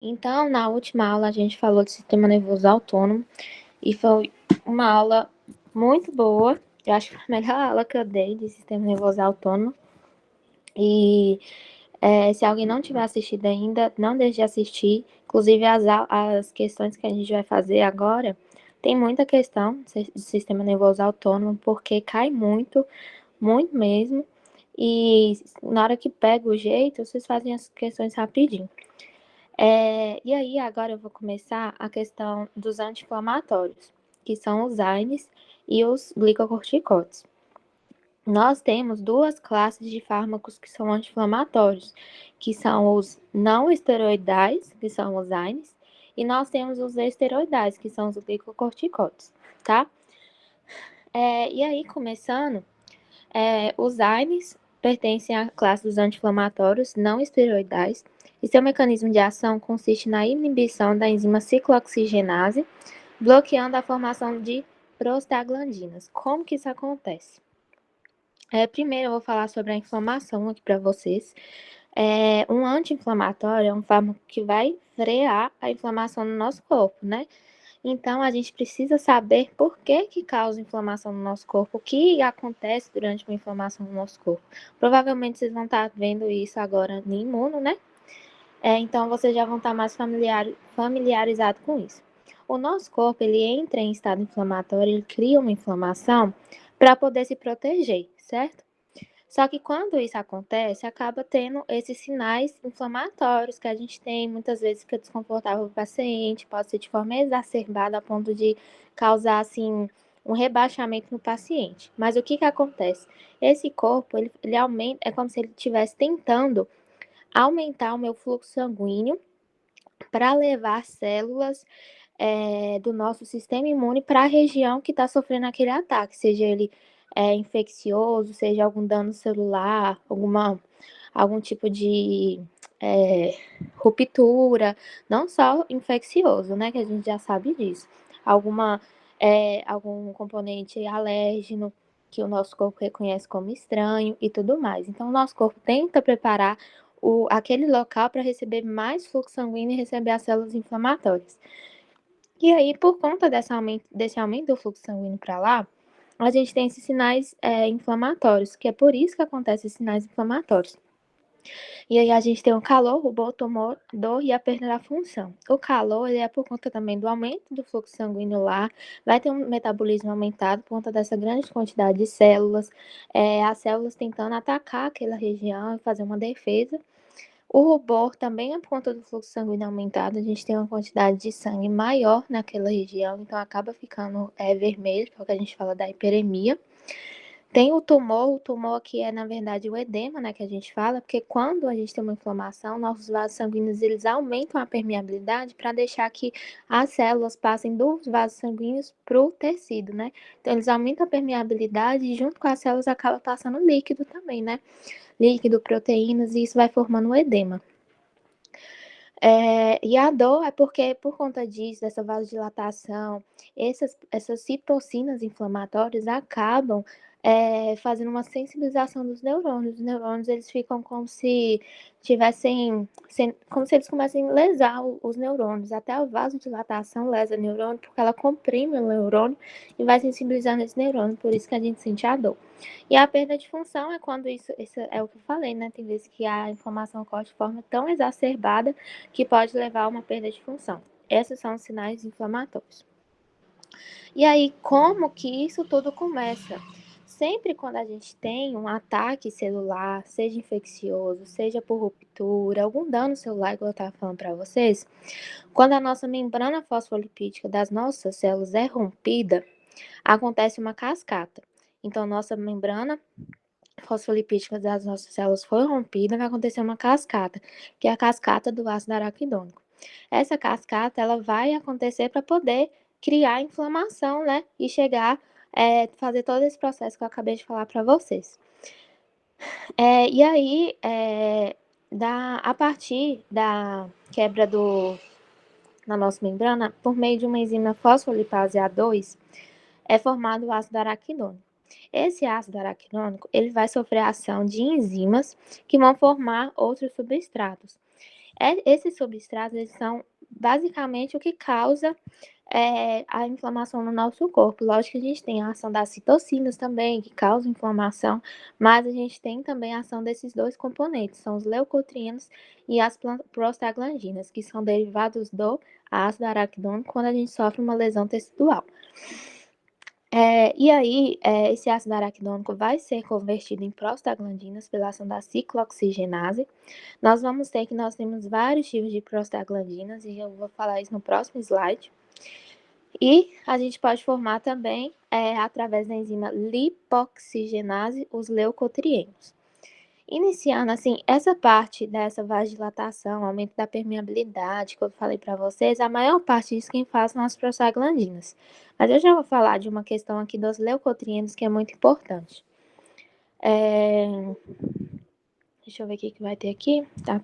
Então, na última aula, a gente falou de sistema nervoso autônomo e foi uma aula muito boa. Eu acho que foi a melhor aula que eu dei de sistema nervoso autônomo. E se alguém não tiver assistido ainda, não deixe de assistir. Inclusive, as questões que a gente vai fazer agora, tem muita questão de sistema nervoso autônomo, porque cai muito, muito mesmo. E na hora que pega o jeito, vocês fazem as questões rapidinho. E aí, agora eu vou começar a questão dos anti-inflamatórios, que são os AINES e os glicocorticoides. Nós temos duas classes de fármacos que são anti-inflamatórios, que são os não esteroidais, que são os AINES, e nós temos os esteroidais, que são os glicocorticoides, tá? E aí, começando, os AINES pertencem à classe dos anti-inflamatórios não esteroidais e seu mecanismo de ação consiste na inibição da enzima ciclooxigenase, bloqueando a formação de prostaglandinas. Como que isso acontece? Primeiro eu vou falar sobre a inflamação aqui para vocês. Um anti-inflamatório é um fármaco que vai frear a inflamação no nosso corpo, né? Então, a gente precisa saber por que que causa inflamação no nosso corpo, o que acontece durante uma inflamação no nosso corpo. Provavelmente vocês vão estar vendo isso agora no imuno, né? Então, vocês já vão estar mais familiarizados com isso. O nosso corpo, ele entra em estado inflamatório, ele cria uma inflamação para poder se proteger, certo? Só que quando isso acontece, acaba tendo esses sinais inflamatórios que a gente tem, muitas vezes fica desconfortável para o paciente, pode ser de forma exacerbada a ponto de causar, assim, um rebaixamento no paciente. Mas o que que acontece? Esse corpo, ele aumenta, é como se ele estivesse tentando aumentar o meu fluxo sanguíneo para levar células do nosso sistema imune para a região que está sofrendo aquele ataque, seja ele infeccioso, seja algum dano celular, algum tipo de ruptura, não só infeccioso, né, que a gente já sabe disso, algum componente alérgeno que o nosso corpo reconhece como estranho e tudo mais. Então, o nosso corpo tenta preparar aquele local para receber mais fluxo sanguíneo e receber as células inflamatórias. E aí, por conta desse aumento do fluxo sanguíneo para lá, a gente tem esses sinais inflamatórios, que é por isso que acontecem esses sinais inflamatórios. E aí a gente tem o calor, o botomor, dor e a perda da função. O calor, ele é por conta também do aumento do fluxo sanguíneo lá, vai ter um metabolismo aumentado por conta dessa grande quantidade de células, as células tentando atacar aquela região e fazer uma defesa. O rubor também é por conta do fluxo sanguíneo aumentado, a gente tem uma quantidade de sangue maior naquela região, então acaba ficando vermelho, que é o que a gente fala da hiperemia. Tem o tumor aqui é, na verdade, o edema, né, que a gente fala, porque quando a gente tem uma inflamação, nossos vasos sanguíneos, eles aumentam a permeabilidade para deixar que as células passem dos vasos sanguíneos para o tecido, né? Então, eles aumentam a permeabilidade e junto com as células acaba passando líquido também, né? Líquido, proteínas, e isso vai formando o edema. E a dor é porque, por conta disso, dessa vasodilatação, essas citocinas inflamatórias acabam fazendo uma sensibilização dos neurônios. Os neurônios, eles ficam como se tivessem, como se eles começem a lesar os neurônios. Até a vasodilatação lesa o neurônio, porque ela comprime o neurônio e vai sensibilizando esse neurônio, por isso que a gente sente a dor. E a perda de função é quando isso é o que eu falei, né? Tem vezes que a inflamação ocorre de forma tão exacerbada que pode levar a uma perda de função. Esses são os sinais inflamatórios. E aí, como que isso tudo começa? Sempre quando a gente tem um ataque celular, seja infeccioso, seja por ruptura, algum dano celular, igual eu estava falando para vocês, quando a nossa membrana fosfolipídica das nossas células é rompida, acontece uma cascata. Então, nossa membrana fosfolipídica das nossas células foi rompida, vai acontecer uma cascata, que é a cascata do ácido araquidônico. Essa cascata, ela vai acontecer para poder criar inflamação, né? E chegar, fazer todo esse processo que eu acabei de falar para vocês. E aí, a partir da quebra na nossa membrana, por meio de uma enzima fosfolipase A2, é formado o ácido araquidônico. Esse ácido araquidônico, ele vai sofrer a ação de enzimas que vão formar outros substratos. Esses substratos, eles são basicamente o que causa a inflamação no nosso corpo. Lógico que a gente tem a ação das citocinas também, que causa inflamação, mas a gente tem também a ação desses dois componentes, são os leucotrienos e as prostaglandinas, que são derivados do ácido araquidônico quando a gente sofre uma lesão tecidual. E aí, esse ácido araquidônico vai ser convertido em prostaglandinas pela ação da ciclooxigenase. Nós temos vários tipos de prostaglandinas e eu vou falar isso no próximo slide. E a gente pode formar também, através da enzima lipoxigenase, os leucotrienos. Iniciando, assim, essa parte dessa vasodilatação, aumento da permeabilidade, que eu falei para vocês, a maior parte disso quem faz são as prostaglandinas. Mas eu já vou falar de uma questão aqui dos leucotrienos que é muito importante. Deixa eu ver o que vai ter aqui. Tá.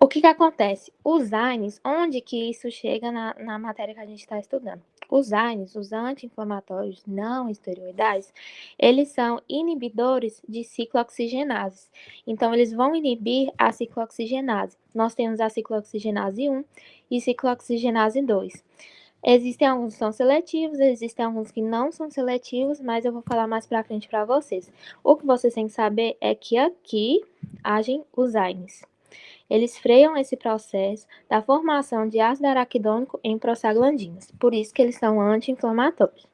O que acontece? Os AINES, onde que isso chega na matéria que a gente está estudando? Os AINES, os anti-inflamatórios não esteroidais, eles são inibidores de ciclooxigenases. Então, eles vão inibir a ciclooxigenase. Nós temos a ciclooxigenase 1 e ciclooxigenase 2. Existem alguns que são seletivos, existem alguns que não são seletivos, mas eu vou falar mais pra frente para vocês. O que vocês têm que saber é que aqui agem os AINES. Eles freiam esse processo da formação de ácido araquidônico em prostaglandinas. Por isso que eles são anti-inflamatórios.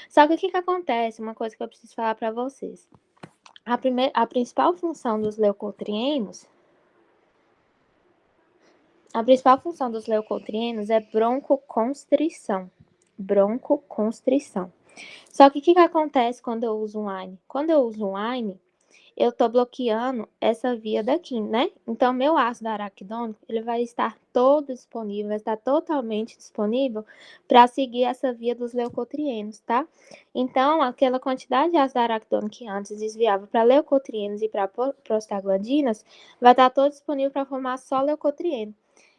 Só que o que acontece? Uma coisa que eu preciso falar para vocês. A principal função dos leucotrienos é broncoconstrição. Broncoconstrição. Só que o que acontece quando eu uso um AINE? Quando eu uso um AINE, eu estou bloqueando essa via daqui, né? Então, meu ácido araquidônico, ele vai estar todo disponível, vai estar totalmente disponível para seguir essa via dos leucotrienos, tá? Então, aquela quantidade de ácido araquidônico que antes desviava para leucotrienos e para prostaglandinas, vai estar todo disponível para formar só leucotrieno.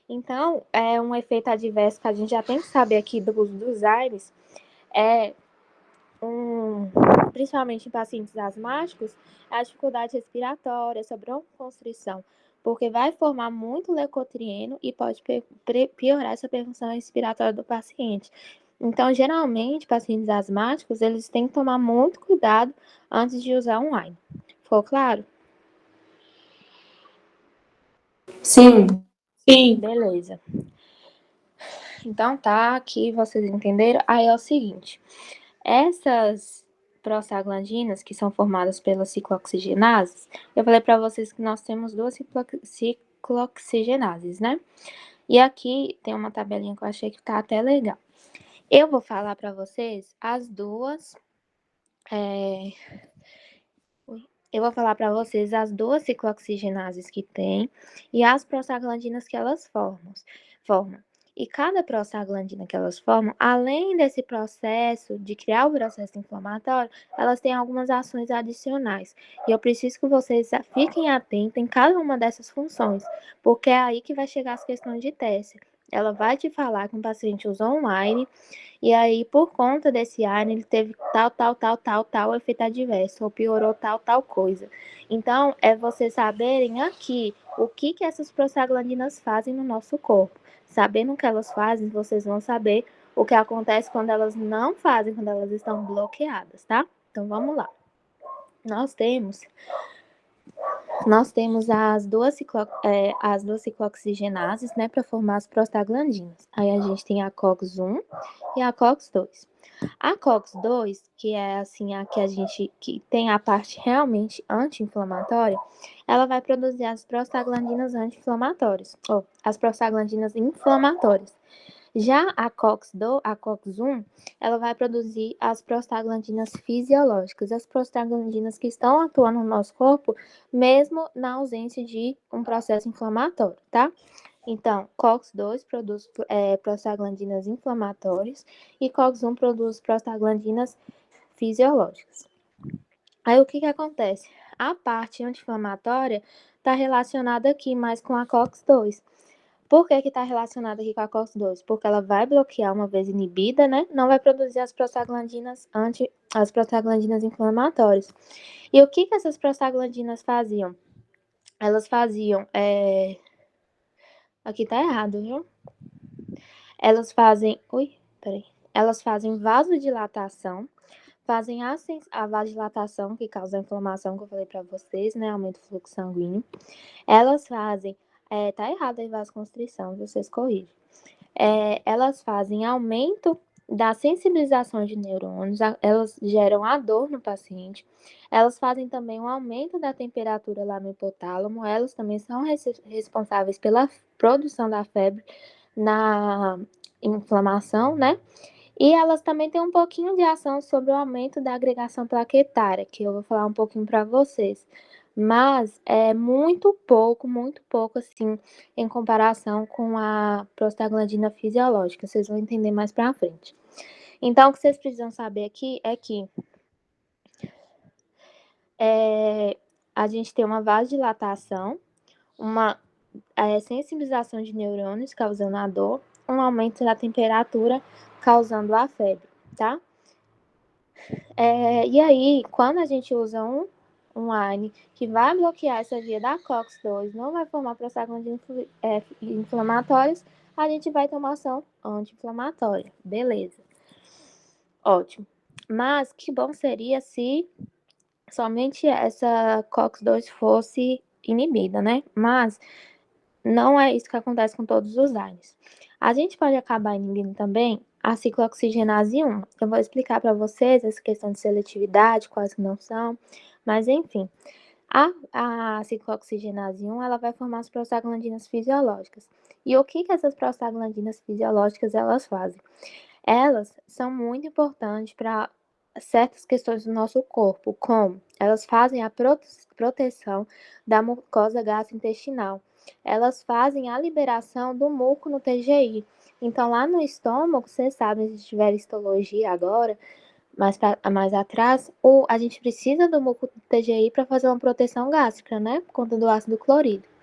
Então, é um efeito adverso que a gente já tem que saber aqui dos AINES, principalmente em pacientes asmáticos, a dificuldade respiratória, essa broncoconstrição, porque vai formar muito leucotrieno e pode piorar essa perfunção respiratória do paciente. Então, geralmente, pacientes asmáticos, eles têm que tomar muito cuidado antes de usar um AINE. Ficou claro? Sim. Sim. Beleza. Então, tá, aqui vocês entenderam. Aí é o seguinte, essas prostaglandinas, que são formadas pelas ciclooxigenases, eu falei para vocês que nós temos duas ciclooxigenases, né? E aqui tem uma tabelinha que eu achei que tá até legal. Eu vou falar para vocês as duas... Eu vou falar para vocês as duas ciclooxigenases que tem e as prostaglandinas que elas formam. E cada prostaglandina que elas formam, além desse processo de criar o processo inflamatório, elas têm algumas ações adicionais. E eu preciso que vocês fiquem atentos em cada uma dessas funções, porque é aí que vai chegar as questões de teste. Ela vai te falar que um paciente usou um AINE, e aí, por conta desse AINE, ele teve tal efeito adverso, ou piorou tal coisa. Então, é vocês saberem aqui o que essas prostaglandinas fazem no nosso corpo. Sabendo o que elas fazem, vocês vão saber o que acontece quando elas não fazem, quando elas estão bloqueadas, tá? Então, vamos lá. Nós temos as duas ciclooxigenases, né, para formar as prostaglandinas. Aí a gente tem a COX-1 e a COX-2. A COX-2, que é assim a que tem a parte realmente anti-inflamatória, ela vai produzir as prostaglandinas anti-inflamatórias, ou as prostaglandinas inflamatórias. Já a COX-1, ela vai produzir as prostaglandinas fisiológicas, as prostaglandinas que estão atuando no nosso corpo, mesmo na ausência de um processo inflamatório, tá? Então, COX-2 produz prostaglandinas inflamatórias e COX-1 produz prostaglandinas fisiológicas. Aí, o que acontece? A parte anti-inflamatória está relacionada aqui mais com a COX-2. Por que está relacionada aqui com a COX-2? Porque ela vai bloquear, uma vez inibida, né? Não vai produzir as prostaglandinas inflamatórias. E o que essas prostaglandinas faziam? Elas faziam Aqui tá errado, viu? Elas fazem... Ui, peraí. Elas fazem vasodilatação, fazem a vasodilatação, que causa a inflamação, que eu falei pra vocês, né? Aumenta o fluxo sanguíneo. Elas fazem... tá errado aí vasoconstrição, vocês corrigem. Elas fazem aumento da sensibilização de neurônios, elas geram a dor no paciente, elas fazem também um aumento da temperatura lá no hipotálamo, elas também são responsáveis pela produção da febre na inflamação, né? E elas também têm um pouquinho de ação sobre o aumento da agregação plaquetária, que eu vou falar um pouquinho para vocês. Mas é muito pouco, assim, em comparação com a prostaglandina fisiológica. Vocês vão entender mais para frente. Então, o que vocês precisam saber aqui é que a gente tem uma vasodilatação, uma sensibilização de neurônios causando a dor, um aumento da temperatura causando a febre, tá? E aí, quando a gente usa um ARNI que vai bloquear essa via da COX-2, não vai formar prostaglandinas inflamatórias, a gente vai tomar ação anti-inflamatória. Beleza. Ótimo. Mas que bom seria se somente essa COX-2 fosse inibida, né? Mas não é isso que acontece com todos os ARNIs. A gente pode acabar inibindo também a ciclooxigenase 1. Eu vou explicar para vocês essa questão de seletividade, quais que não são, mas enfim. A ciclooxigenase 1, ela vai formar as prostaglandinas fisiológicas. E o que essas prostaglandinas fisiológicas elas fazem? Elas são muito importantes para certas questões do nosso corpo, como elas fazem a proteção da mucosa gastrointestinal. Elas fazem a liberação do muco no TGI. Então, lá no estômago, vocês sabem, se tiver histologia agora, mais atrás, a gente precisa do muco do TGI para fazer uma proteção gástrica, né? Por conta do ácido clorídrico.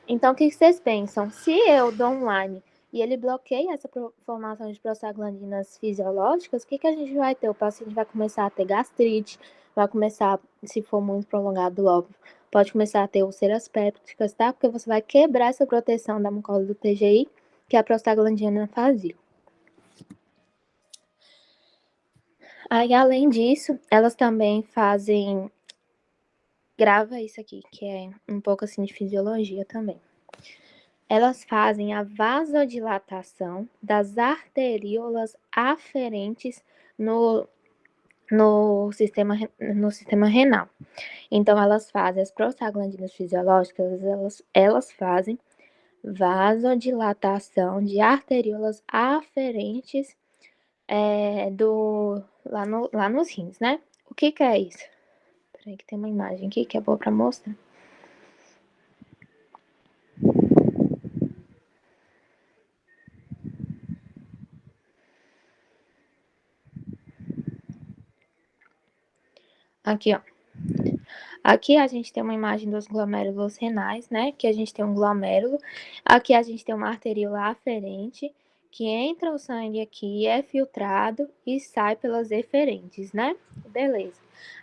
Então, o que vocês pensam? Se eu dou um Lyme e ele bloqueia essa formação de prostaglandinas fisiológicas, o que a gente vai ter? O paciente vai começar a ter gastrite, vai começar, se for muito prolongado, óbvio, pode começar a ter úlceras pépticas, tá? Porque você vai quebrar essa proteção da mucosa do TGI que a prostaglandina fazia. Aí, além disso, elas também fazem... Grava isso aqui, que é um pouco assim de fisiologia também. Elas fazem a vasodilatação das arteríolas aferentes no sistema renal. Então, elas fazem as prostaglandinas fisiológicas, elas fazem vasodilatação de arteríolas aferentes lá nos rins, né? O que é isso? Peraí que tem uma imagem aqui que é boa para mostrar. Aqui, ó. Aqui a gente tem uma imagem dos glomérulos renais, né? Que a gente tem um glomérulo. Aqui a gente tem uma arteríola aferente, que entra o sangue aqui, é filtrado e sai pelas eferentes, né? Beleza.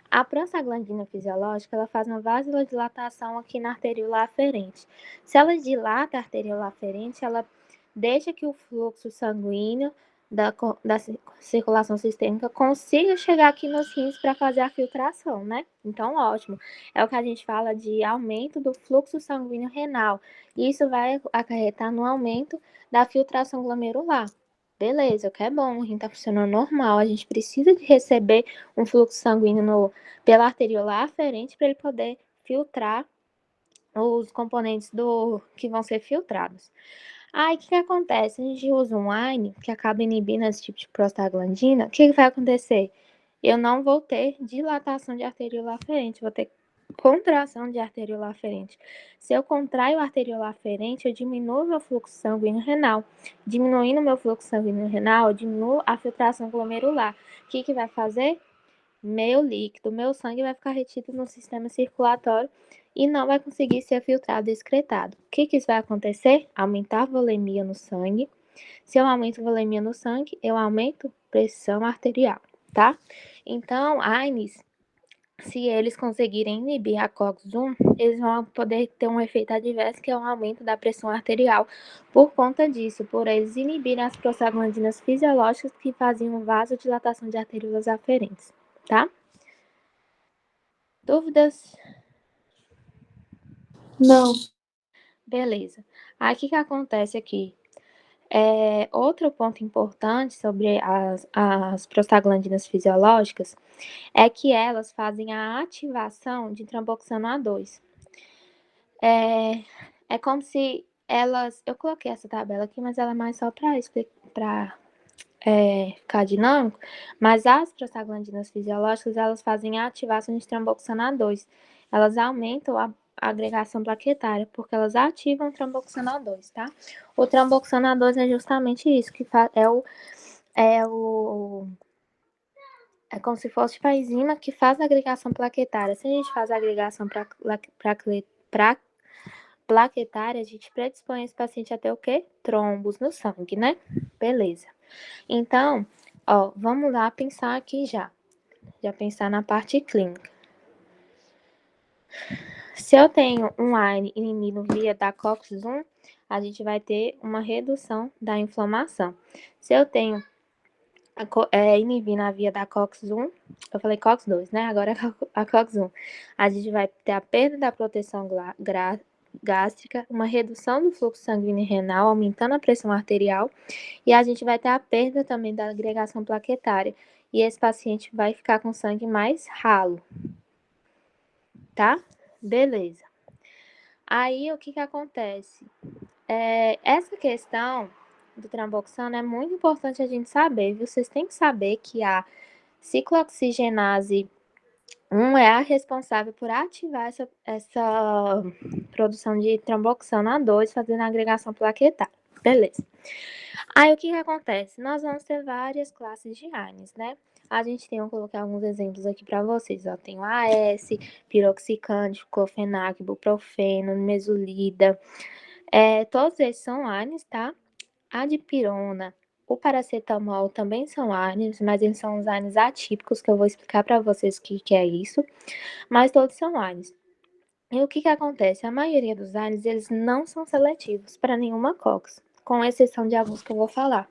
A prostaglandina fisiológica, ela faz uma vasodilatação aqui na arteríola aferente. Se ela dilata a arteríola aferente, ela deixa que o fluxo sanguíneo da circulação sistêmica consiga chegar aqui nos rins para fazer a filtração, né? Então, ótimo. É o que a gente fala de aumento do fluxo sanguíneo renal. Isso vai acarretar no aumento da filtração glomerular. Beleza, o que é bom, o rim está funcionando normal. A gente precisa de receber um fluxo sanguíneo pela arteriola aferente para ele poder filtrar os componentes que vão ser filtrados. Aí, o que acontece? A gente usa um AINE que acaba inibindo esse tipo de prostaglandina. O que vai acontecer? Eu não vou ter dilatação de arteríola aferente, vou ter contração de arteríola aferente. Se eu contraio a arteríola aferente, eu diminuo meu fluxo sanguíneo renal. Diminuindo meu fluxo sanguíneo renal, eu diminuo a filtração glomerular. O que vai fazer? Meu líquido, meu sangue vai ficar retido no sistema circulatório e não vai conseguir ser filtrado e excretado. O que isso vai acontecer? Aumentar a volemia no sangue. Se eu aumento a volemia no sangue, eu aumento pressão arterial, tá? Então, AINES se eles conseguirem inibir a COX-1, eles vão poder ter um efeito adverso, que é um aumento da pressão arterial. Por conta disso, por eles inibirem as prostaglandinas fisiológicas que faziam vasodilatação de arteriolas aferentes, tá? Dúvidas? Não. Beleza. Aí, o que acontece aqui? Outro ponto importante sobre as prostaglandinas fisiológicas é que elas fazem a ativação de tromboxano A2. É como se elas... Eu coloquei essa tabela aqui, mas ela é mais só para ficar dinâmico. Mas as prostaglandinas fisiológicas, elas fazem a ativação de tromboxano A2. Elas aumentam a agregação plaquetária, porque elas ativam o tromboxano A2, tá? O tromboxano A2 é justamente isso, que é como se fosse a enzima que faz a agregação plaquetária. Se a gente faz a agregação plaquetária, a gente predispõe esse paciente a ter o quê? Trombos no sangue, né? Beleza. Então, ó, vamos lá pensar aqui já. Já pensar na parte clínica. Se eu tenho um AINE inibido via da COX-1, a gente vai ter uma redução da inflamação. Se eu tenho inibindo a via da COX-1, eu falei COX-2, né? Agora é a COX-1. A gente vai ter a perda da proteção gástrica, uma redução do fluxo sanguíneo renal, aumentando a pressão arterial, e a gente vai ter a perda também da agregação plaquetária. E esse paciente vai ficar com sangue mais ralo, tá? Beleza. Aí, o que acontece? Essa questão do tromboxano é muito importante a gente saber. Vocês têm que saber que a ciclooxigenase 1 é a responsável por ativar essa produção de tromboxano A2, fazendo a agregação plaquetária. Beleza. Aí, o que acontece? Nós vamos ter várias classes de AINES, né? A gente tem, eu coloquei alguns exemplos aqui para vocês. Ó, tem o AS, piroxicam, diclofenac, ibuprofeno, mesolida. Todos esses são AINES, tá? A dipirona, o paracetamol também são AINES, mas eles são os AINES atípicos, que eu vou explicar para vocês o que é isso. Mas todos são AINES. E o que acontece? A maioria dos AINES, eles não são seletivos para nenhuma COX, com exceção de alguns que eu vou falar.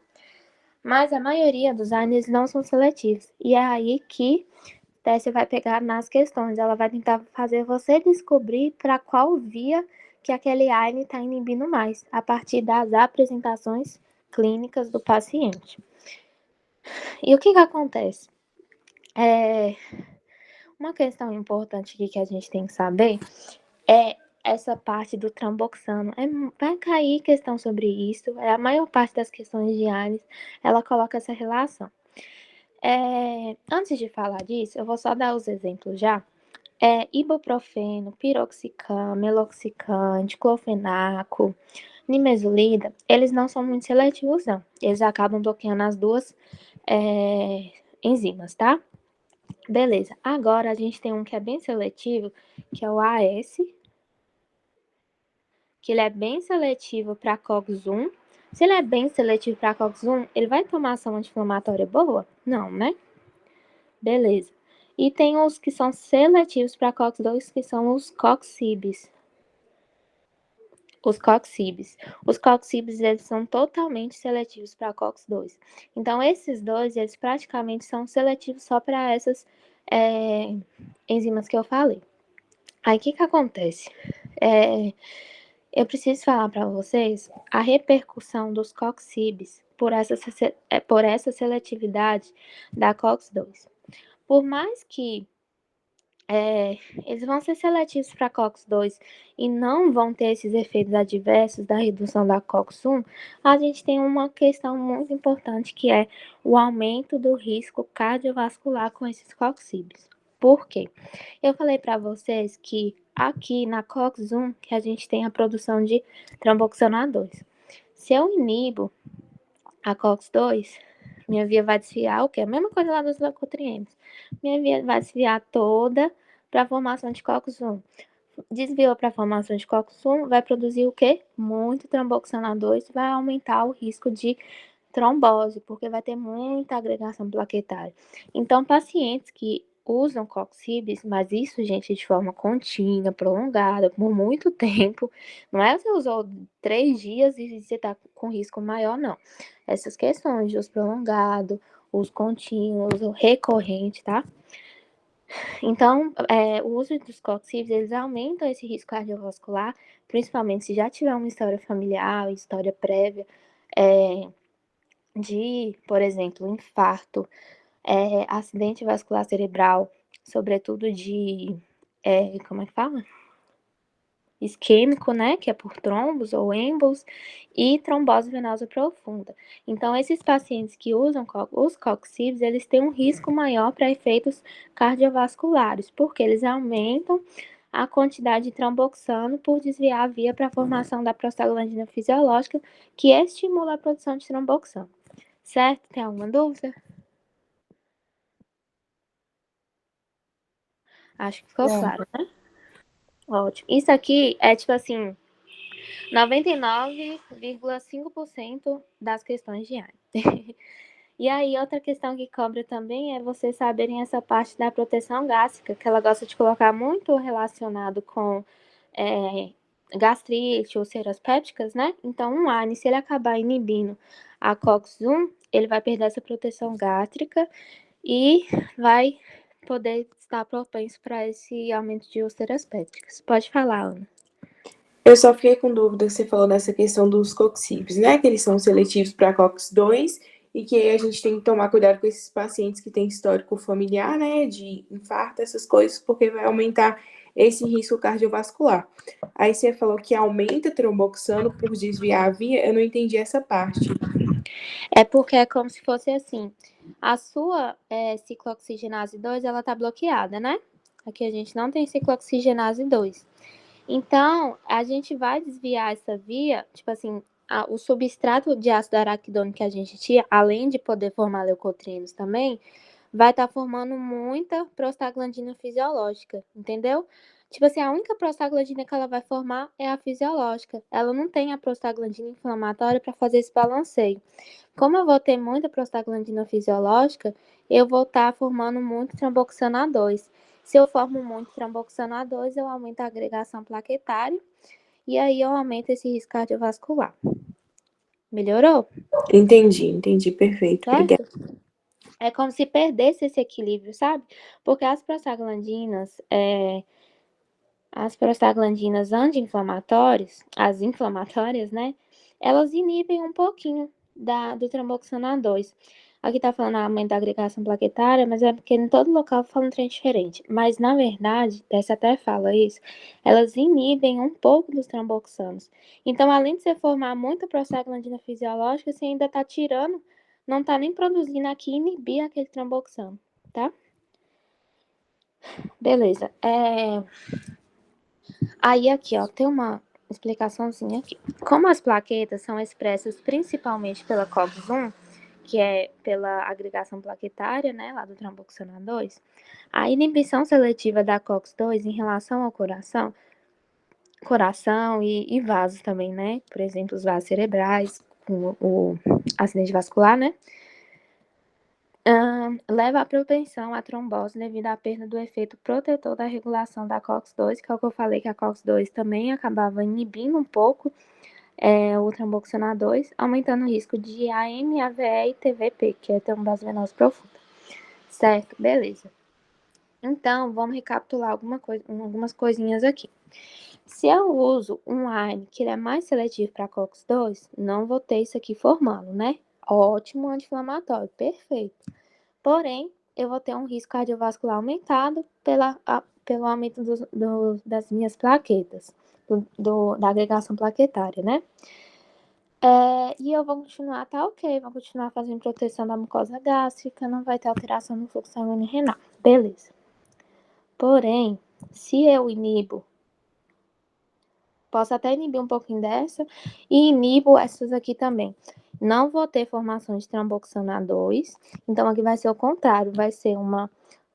Mas a maioria dos AINES não são seletivos. E é aí que Tessia vai pegar nas questões. Ela vai tentar fazer você descobrir para qual via que aquele AINE está inibindo mais, a partir das apresentações clínicas do paciente. E o que acontece? Uma questão importante aqui que a gente tem que saber é essa parte do tromboxano. Vai cair questão sobre isso. A maior parte das questões de AINES, ela coloca essa relação. Antes de falar disso, eu vou só dar os exemplos já. Ibuprofeno, piroxicam, meloxicam, diclofenaco, nimesulida, eles não são muito seletivos, não. Eles acabam bloqueando as duas enzimas, tá? Beleza. Agora a gente tem um que é bem seletivo, que é o AS, que ele é bem seletivo para COX-1. Se ele é bem seletivo para COX-1, ele vai tomar ação anti-inflamatória boa? Não, né? Beleza. E tem os que são seletivos para COX-2, que são os COX-CIBs. Os COX-CIBs. Os COX-CIBs, eles são totalmente seletivos para COX-2. Então, esses dois, eles praticamente são seletivos só para essas enzimas que eu falei. Aí, o que acontece? Eu preciso falar para vocês a repercussão dos COX-CIBs por essa seletividade da COX-2. Por mais que eles vão ser seletivos para COX-2 e não vão ter esses efeitos adversos da redução da COX-1, a gente tem uma questão muito importante que é o aumento do risco cardiovascular com esses COX-CIBs. Por quê? Eu falei para vocês que aqui na COX-1 que a gente tem a produção de tromboxano A2. Se eu inibo a COX-2, minha via vai desviar o quê? A mesma coisa lá dos leucotrienos. Minha via vai desviar toda para a formação de COX-1. Desviou para a formação de COX-1, vai produzir o quê? Muito tromboxano A2, vai aumentar o risco de trombose, porque vai ter muita agregação plaquetária. Então, pacientes que usam coxibs, mas isso, gente, de forma contínua, prolongada, por muito tempo. Não é você usou 3 dias e você tá com risco maior, não. Essas questões de uso prolongado, uso contínuo, uso recorrente, tá? Então, o uso dos coxibs, eles aumentam esse risco cardiovascular, principalmente se já tiver uma história familiar, história prévia, de, por exemplo, infarto, acidente vascular cerebral, sobretudo de, como é que fala? Isquêmico, né, que é por trombos ou êmbolos, e trombose venosa profunda. Então, esses pacientes que usam os coxibs, eles têm um risco maior para efeitos cardiovasculares, porque eles aumentam a quantidade de tromboxano por desviar a via para a formação da prostaglandina fisiológica, que estimula a produção de tromboxano. Certo? Tem alguma dúvida? Acho que ficou Não. claro, né? Ótimo. Isso aqui é tipo assim, 99,5% das questões de Einstein. E aí, outra questão que cobra também é vocês saberem essa parte da proteção gástrica, que ela gosta de colocar muito relacionado com é, gastrite, úlceras pépticas, né? Então, um ANI, se ele acabar inibindo a COX-1, ele vai perder essa proteção gástrica e vai poder estar propenso para esse aumento de úlceras pépticas. Pode falar, Ana. Eu só fiquei com dúvida que você falou nessa questão dos coxibs, né? Que eles são seletivos para COX-2 e que aí a gente tem que tomar cuidado com esses pacientes que têm histórico familiar, né? De infarto, essas coisas, porque vai aumentar esse risco cardiovascular. Aí você falou que aumenta tromboxano por desviar a via, eu não entendi essa parte. É porque é como se fosse assim, a sua ciclooxigenase 2, ela tá bloqueada, né? Aqui a gente não tem ciclooxigenase 2. Então, a gente vai desviar essa via, tipo assim, o substrato de ácido araquidônico que a gente tinha, além de poder formar leucotrienos também, vai estar formando muita prostaglandina fisiológica, entendeu? Tipo assim, a única prostaglandina que ela vai formar é a fisiológica. Ela não tem a prostaglandina inflamatória para fazer esse balanceio. Como eu vou ter muita prostaglandina fisiológica, eu vou estar formando muito tromboxano A2. Se eu formo muito tromboxano A2, eu aumento a agregação plaquetária e aí eu aumento esse risco cardiovascular. Melhorou? Entendi, perfeito, obrigada. Certo? É como se perdesse esse equilíbrio, sabe? Porque as prostaglandinas anti-inflamatórias, as inflamatórias, né? Elas inibem um pouquinho do tromboxano A2. Aqui tá falando aumento da agregação plaquetária, mas é porque em todo local fala um trem diferente. Mas, na verdade, essa até fala isso, elas inibem um pouco dos tromboxanos. Então, além de você formar muita prostaglandina fisiológica, você ainda tá tirando, não tá nem produzindo aqui inibir aquele tromboxano, tá? Beleza. Aí aqui, ó, tem uma explicaçãozinha aqui. Como as plaquetas são expressas principalmente pela COX-1, que é pela agregação plaquetária, né, lá do tromboxano A2, a inibição seletiva da COX-2 em relação ao coração e vasos também, né, por exemplo, os vasos cerebrais, com o acidente vascular, né, leva à propensão à trombose devido à perda do efeito protetor da regulação da COX-2, que é o que eu falei que a COX-2 também acabava inibindo um pouco o tromboxano A2, aumentando o risco de AM, AVE e TVP, que é trombose venosa profunda. Certo? Beleza. Então, vamos recapitular algumas coisinhas aqui. Se eu uso um AINE que ele é mais seletivo para COX-2, não vou ter isso aqui formando, né? Ótimo anti-inflamatório, perfeito. Porém, eu vou ter um risco cardiovascular aumentado pelo aumento das minhas plaquetas, da agregação plaquetária, né? E eu vou continuar, tá ok, vou continuar fazendo proteção da mucosa gástrica, não vai ter alteração no fluxo sanguíneo renal. Beleza. Porém, se eu inibo, posso até inibir um pouquinho dessa e inibo essas aqui também. Não vou ter formação de tromboxano A2, então aqui vai ser o contrário, vai ser uma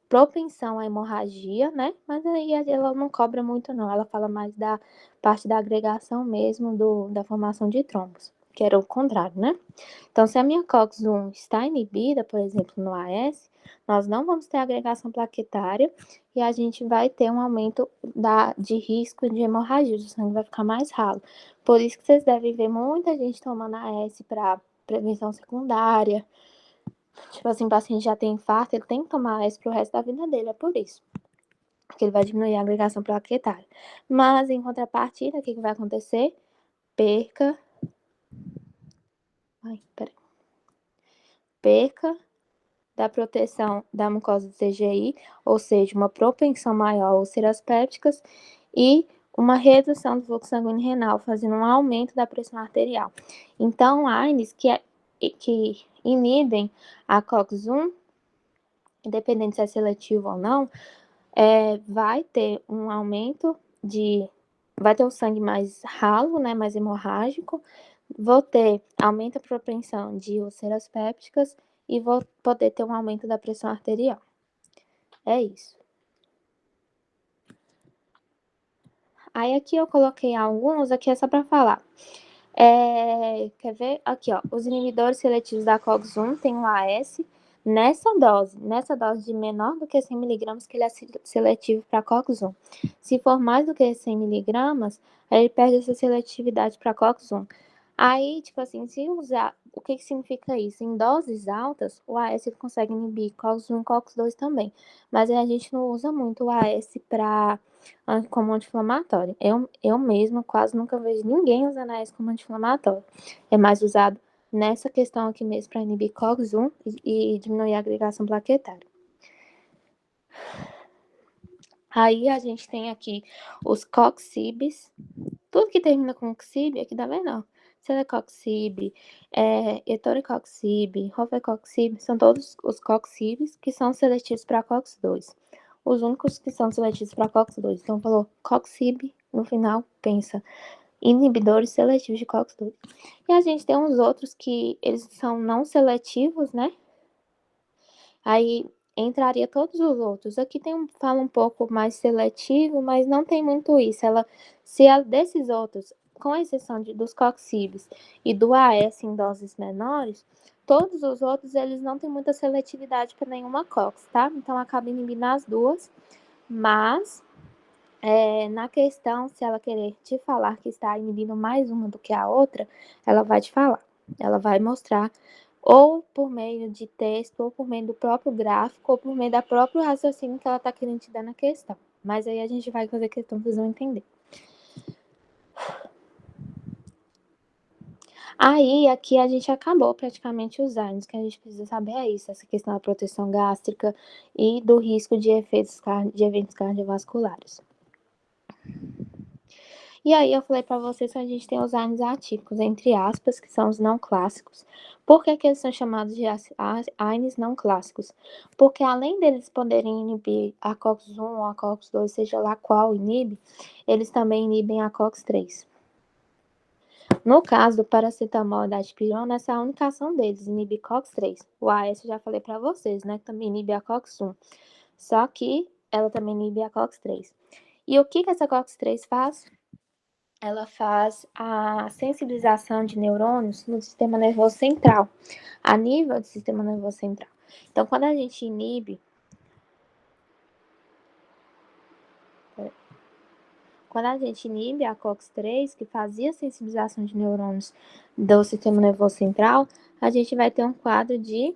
propensão à hemorragia, né? Mas aí ela não cobra muito, não. Ela fala mais da parte da agregação mesmo, da formação de trombos. que era o contrário, né? Então, se a minha COX-1 está inibida, por exemplo, no AS, nós não vamos ter agregação plaquetária e a gente vai ter um aumento de risco de hemorragia, o sangue vai ficar mais ralo. Por isso que vocês devem ver muita gente tomando AS para prevenção secundária. Tipo assim, o paciente já tem infarto, ele tem que tomar AS pro resto da vida dele, é por isso. Porque ele vai diminuir a agregação plaquetária. Mas, em contrapartida, o que vai acontecer? Perca. Perca da proteção da mucosa do CGI, ou seja, uma propensão maior a úlceras pépticas e uma redução do fluxo sanguíneo renal, fazendo um aumento da pressão arterial. Então, AINES que inibem a COX-1, independente se é seletivo ou não, vai ter um aumento vai ter o sangue mais ralo, né, mais hemorrágico, vou ter aumento a propensão de úlceras pépticas e vou poder ter um aumento da pressão arterial. É isso. Aí aqui eu coloquei alguns, aqui é só para falar. Quer ver? Aqui, ó. Os inibidores seletivos da COX-1 tem um AS nessa dose de menor do que 100 mg, que ele é seletivo para COX-1. Se for mais do que 100 mg, aí ele perde essa seletividade para COX-1. Aí, tipo assim, se usar, o que significa isso? Em doses altas, o AS ele consegue inibir COX-1 e COX-2 também. Mas aí a gente não usa muito o AS como anti-inflamatório. Eu mesma quase nunca vejo ninguém usando AS como anti-inflamatório. É mais usado nessa questão aqui mesmo para inibir COX-1 e diminuir a agregação plaquetária. Aí a gente tem aqui os COX-CIBs. Tudo que termina com CIB aqui dá menor. Celecoxib, Etoricoxib, Rofecoxib, são todos os COX-CIBs que são seletivos para COX-2. Os únicos que são seletivos para COX-2. Então, falou COX-CIB, no final, pensa inibidores seletivos de COX-2. E a gente tem uns outros que eles são não seletivos, né? Aí entraria todos os outros. Aqui fala um pouco mais seletivo, mas não tem muito isso. Se desses outros, com exceção dos coxibes e do AS em doses menores, todos os outros eles não têm muita seletividade para nenhuma cox, tá? Então acaba inibindo as duas, mas na questão, se ela querer te falar que está inibindo mais uma do que a outra, ela vai te falar. Ela vai mostrar ou por meio de texto, ou por meio do próprio gráfico, ou por meio da próprio raciocínio que ela está querendo te dar na questão. Mas aí a gente vai fazer questão que vocês vão entender. Aí, aqui a gente acabou praticamente os AINES, que a gente precisa saber é isso, essa questão da proteção gástrica e do risco de eventos cardiovasculares. E aí eu falei para vocês que a gente tem os AINES atípicos, entre aspas, que são os não clássicos. Por que eles são chamados de AINES não clássicos? Porque além deles poderem inibir a COX-1 ou a COX-2, seja lá qual inibe, eles também inibem a COX-3. No caso do paracetamol e da dipirona, essa é a única ação deles, inibir COX-3. O AS eu já falei para vocês, né, que também inibe a COX-1. Só que ela também inibe a COX-3. E o que essa COX-3 faz? Ela faz a sensibilização de neurônios no sistema nervoso central, a nível do sistema nervoso central. Então, quando a gente inibe a COX-3, que fazia a sensibilização de neurônios do sistema nervoso central, a gente vai ter um quadro de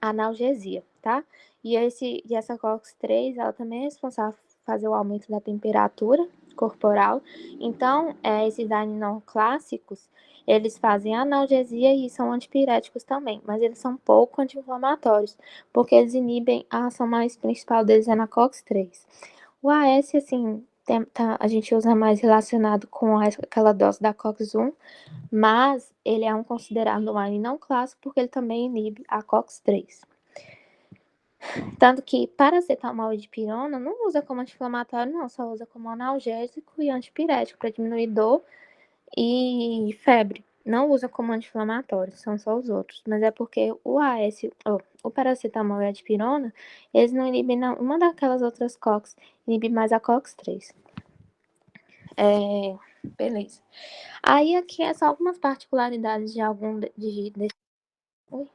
analgesia, tá? E essa COX-3, ela também é responsável por fazer o aumento da temperatura corporal. Então, esses AINES não clássicos, eles fazem analgesia e são antipiréticos também, mas eles são pouco anti-inflamatórios, porque eles inibem, a ação mais principal deles é na COX-3. O AS, assim, a gente usa mais relacionado com aquela dose da COX-1, mas ele é considerado um AINE não clássico porque ele também inibe a COX-3. Tanto que paracetamol e dipirona não usa como anti-inflamatório, não, só usa como analgésico e antipirético para diminuir dor e febre. Não usa como anti-inflamatório, são só os outros. Mas é porque o paracetamol e a dipirona, eles não inibem uma daquelas outras COX, inibe mais a COX-3. Beleza. Aí aqui é só algumas particularidades de Oi?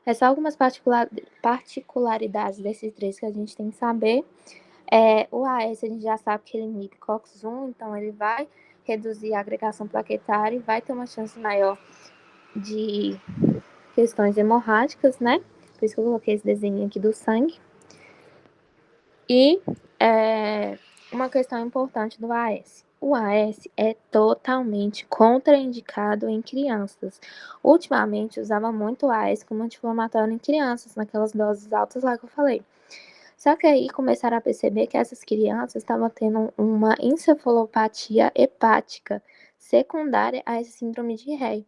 É só algumas particularidades desses três que a gente tem que saber. O AS a gente já sabe que ele inibe COX-1, então ele vai reduzir a agregação plaquetária e vai ter uma chance maior de questões hemorrágicas, né? Por isso que eu coloquei esse desenho aqui do sangue. E uma questão importante do AS. O AS é totalmente contraindicado em crianças. Ultimamente, usava muito o AS como anti-inflamatório em crianças, naquelas doses altas lá que eu falei. Só que aí começaram a perceber que essas crianças estavam tendo uma encefalopatia hepática secundária a essa síndrome de Rey.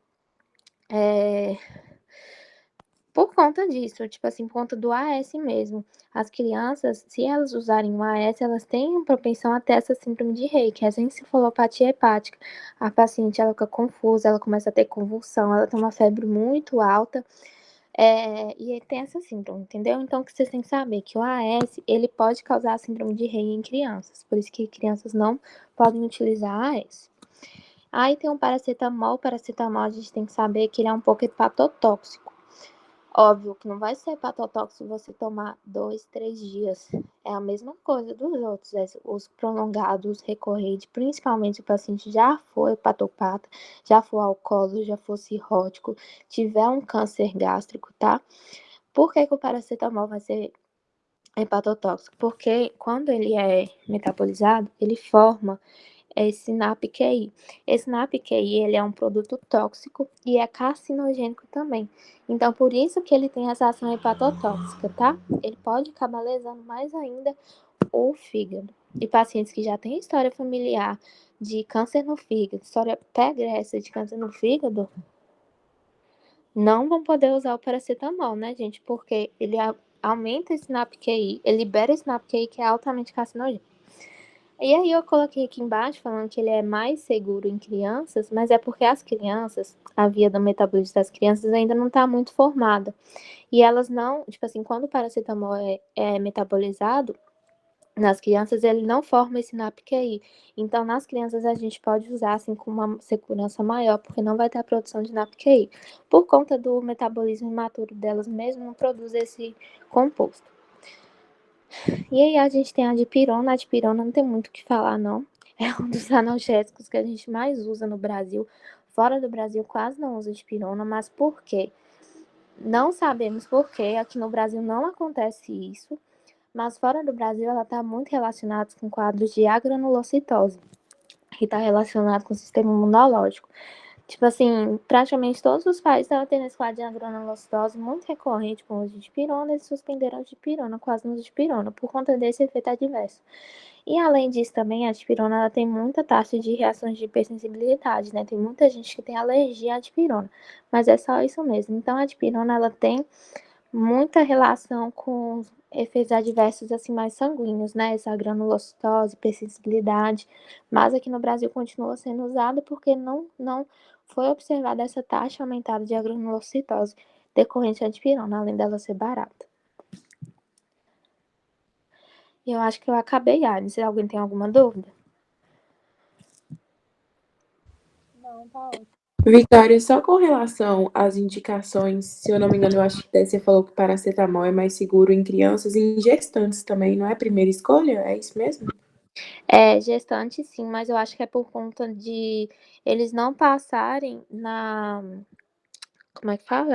Por conta disso, tipo assim, por conta do AS mesmo. As crianças, se elas usarem o AS, elas têm propensão a ter essa síndrome de Rey, que é essa encefalopatia hepática. A paciente, ela fica confusa, ela começa a ter convulsão, ela tem uma febre muito alta, e ele tem essa síndrome, entendeu? Então, o que vocês têm que saber que o AS, ele pode causar a síndrome de Rey em crianças, por isso que crianças não podem utilizar AS. Aí tem o paracetamol a gente tem que saber que ele é um pouco hepatotóxico. Óbvio que não vai ser hepatotóxico você tomar 2, 3 dias. É a mesma coisa dos outros, os prolongados, recorrentes, principalmente se o paciente já for hepatopata, já for alcoólatra, já for cirrótico, tiver um câncer gástrico, tá? Por que o paracetamol vai ser hepatotóxico? Porque quando ele é metabolizado, ele forma esse NAPQI. Esse NAPQI, ele é um produto tóxico e é carcinogênico também. Então, por isso que ele tem essa ação hepatotóxica, tá? Ele pode acabar lesando mais ainda o fígado. E pacientes que já têm história familiar de câncer no fígado, história pregressa de câncer no fígado, não vão poder usar o paracetamol, né, gente? Porque ele aumenta esse NAPQI, ele libera esse NAPQI que é altamente carcinogênico. E aí eu coloquei aqui embaixo falando que ele é mais seguro em crianças, mas é porque as crianças, a via do metabolismo das crianças ainda não está muito formada. E elas não, tipo assim, quando o paracetamol é metabolizado, nas crianças ele não forma esse NAPQI. Então, nas crianças a gente pode usar assim com uma segurança maior, porque não vai ter a produção de NAPQI. Por conta do metabolismo imaturo delas mesmo, não produz esse composto. E aí a gente tem a dipirona. A dipirona não tem muito o que falar, não. É um dos analgésicos que a gente mais usa no Brasil. Fora do Brasil quase não usa dipirona, mas por quê? Não sabemos por quê. Aqui no Brasil não acontece isso, mas fora do Brasil ela está muito relacionada com quadros de agranulocitose, que está relacionado com o sistema imunológico. Tipo assim, praticamente todos os países estavam tendo esse quadro de agranulocitose muito recorrente com o uso de dipirona, eles suspenderam a dipirona, quase não uso de dipirona, por conta desse efeito adverso. E além disso também, a dipirona ela tem muita taxa de reações de hipersensibilidade, né? Tem muita gente que tem alergia à dipirona, mas é só isso mesmo. Então a dipirona ela tem muita relação com efeitos adversos assim mais sanguíneos, né? Essa granulocitose, hipersensibilidade, mas aqui no Brasil continua sendo usada porque não foi observada essa taxa aumentada de granulocitose decorrente da dipirona, além dela ser barata. E eu acho que eu acabei, Agnes. Se alguém tem alguma dúvida? Não, tá ótimo. Vitória, só com relação às indicações, se eu não me engano, eu acho que você falou que paracetamol é mais seguro em crianças e em gestantes também, não é a primeira escolha? É isso mesmo? É, gestante sim, mas eu acho que é por conta de eles não passarem na. Como é que fala?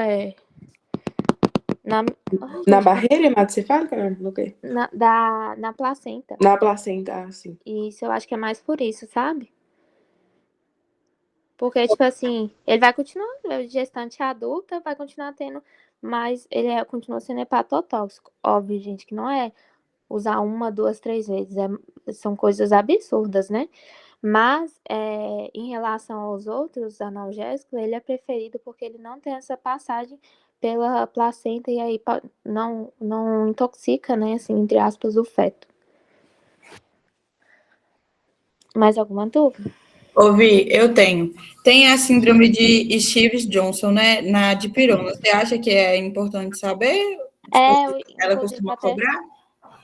Na. Ai, Na gente, barreira hematocefálica, não? No quê? na placenta. Na placenta, sim. Isso eu acho que é mais por isso, sabe? Porque, tipo assim, ele vai continuar, gestante adulta, vai continuar tendo, mas ele continua sendo hepatotóxico. Óbvio, gente, que não é usar uma, duas, três vezes. São coisas absurdas, né? Mas, em relação aos outros analgésicos, ele é preferido porque ele não tem essa passagem pela placenta e aí não intoxica, né, assim, entre aspas, o feto. Mais alguma dúvida? Ouvi, eu tenho. Tem a síndrome de Stevens-Johnson, né, na dipirona. Você acha que é importante saber? Tipo, ela Inclusive, costuma cobrar?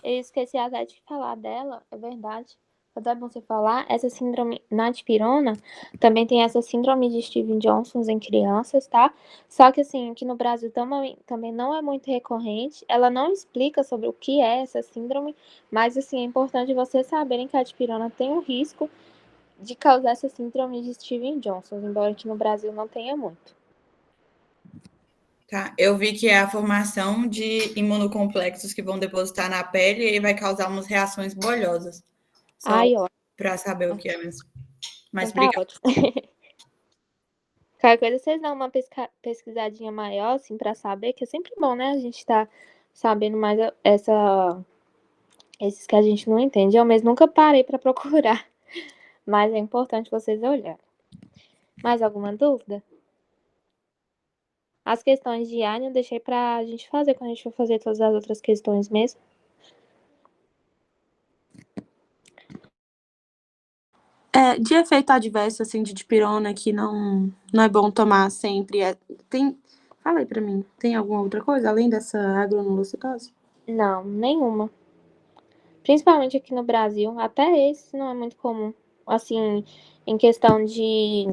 eu esqueci até de falar dela, é verdade. até é bom você falar, essa síndrome na dipirona também tem essa síndrome de Steven Johnson em crianças, tá? Só que assim, aqui no Brasil também não é muito recorrente. Ela não explica sobre o que é essa síndrome, mas assim, é importante vocês saberem que a dipirona tem um risco de causar essa síndrome de Steven Johnson, embora aqui no Brasil não tenha muito. Tá, eu vi que é a formação de imunocomplexos que vão depositar na pele e aí vai causar umas reações bolhosas. Só Ai, ó. para saber o que é mesmo. Mas Então tá obrigada. ótimo. Qualquer coisa vocês dão uma pesquisadinha maior, assim, pra saber, que é sempre bom, né? A gente tá sabendo mais esses que a gente não entende. Eu mesmo nunca parei pra procurar, mas é importante vocês olharem. Mais alguma dúvida? As questões de Arne eu deixei pra gente fazer quando a gente for fazer todas as outras questões mesmo. De efeito adverso, assim, de dipirona, que não é bom tomar sempre. Fala aí pra mim, tem alguma outra coisa além dessa agronulocitose? Não, nenhuma. Principalmente aqui no Brasil, até esse não é muito comum. Assim, em questão de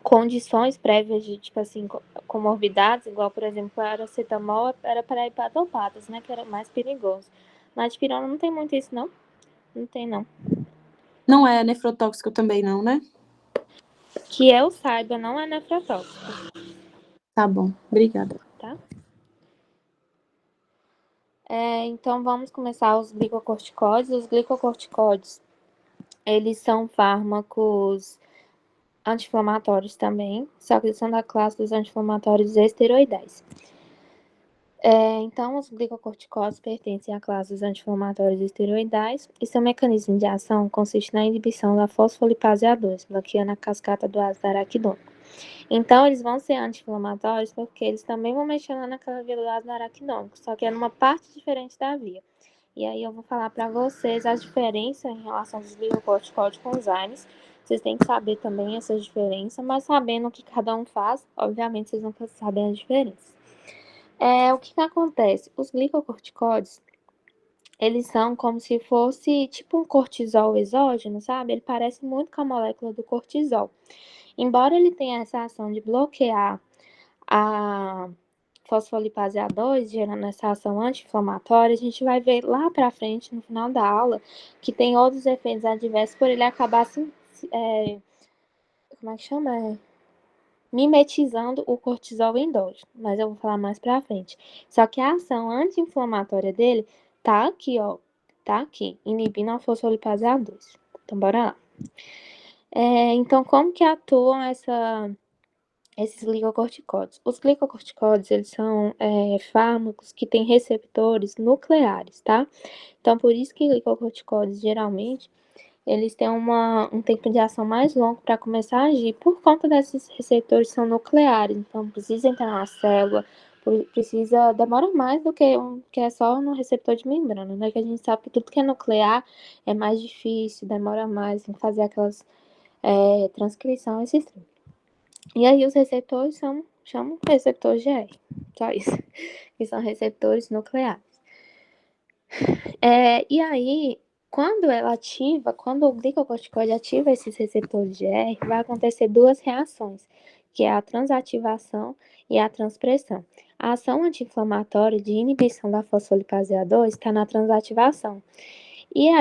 condições prévias de, tipo assim, comorbidades, igual, por exemplo, a paracetamol era para hepatopatas, né, que era mais perigoso. Na dipirona não tem muito isso, não? Não tem, não. Não é nefrotóxico também não, né? Que eu saiba, não é nefrotóxico, Tá bom, obrigada. tá? Então, vamos começar os glicocorticóides. Os glicocorticóides, eles são fármacos anti-inflamatórios também, só que eles são da classe dos anti-inflamatórios esteroidais. Então, os glicocorticóides pertencem à classe dos anti-inflamatórios esteroidais e seu mecanismo de ação consiste na inibição da fosfolipase A2, bloqueando a cascata do ácido araquidônico. Então, eles vão ser anti-inflamatórios porque eles também vão mexer lá naquela via do ácido araquidônico, só que é numa parte diferente da via. E aí eu vou falar para vocês as diferenças em relação aos glicocorticóides com os AINES. Vocês têm que saber também essas diferenças, mas sabendo o que cada um faz, obviamente vocês nunca sabem a diferença. O que acontece? Os glicocorticóides, eles são como se fosse tipo um cortisol exógeno, sabe? Ele parece muito com a molécula do cortisol. Embora ele tenha essa ação de bloquear a fosfolipase A2, gerando essa ação anti-inflamatória, a gente vai ver lá pra frente, no final da aula, que tem outros efeitos adversos por ele acabar como é que chama? Mimetizando o cortisol endógeno, mas eu vou falar mais pra frente. Só que a ação anti-inflamatória dele tá aqui, ó, tá aqui, inibindo a fosfolipase A2. Então, bora lá. Então, como que atuam esses glicocorticóides? Os glicocorticóides, eles são fármacos que têm receptores nucleares, tá? Então, por isso que glicocorticóides, geralmente, eles têm um tempo de ação mais longo para começar a agir, por conta desses receptores são nucleares, então precisa entrar na célula, demora mais do que que é só no receptor de membrana, né? Que a gente sabe que tudo que é nuclear é mais difícil, demora mais, tem que fazer aquelas transcrição, esses trem. E aí os receptores chamam receptor GR, só isso, que são receptores nucleares. E aí, quando o glicocorticoide ativa esses receptores de R, vai acontecer duas reações, que é a transativação e a transpressão. A ação anti-inflamatória de inibição da fosfolipase A2 está na transativação. E eu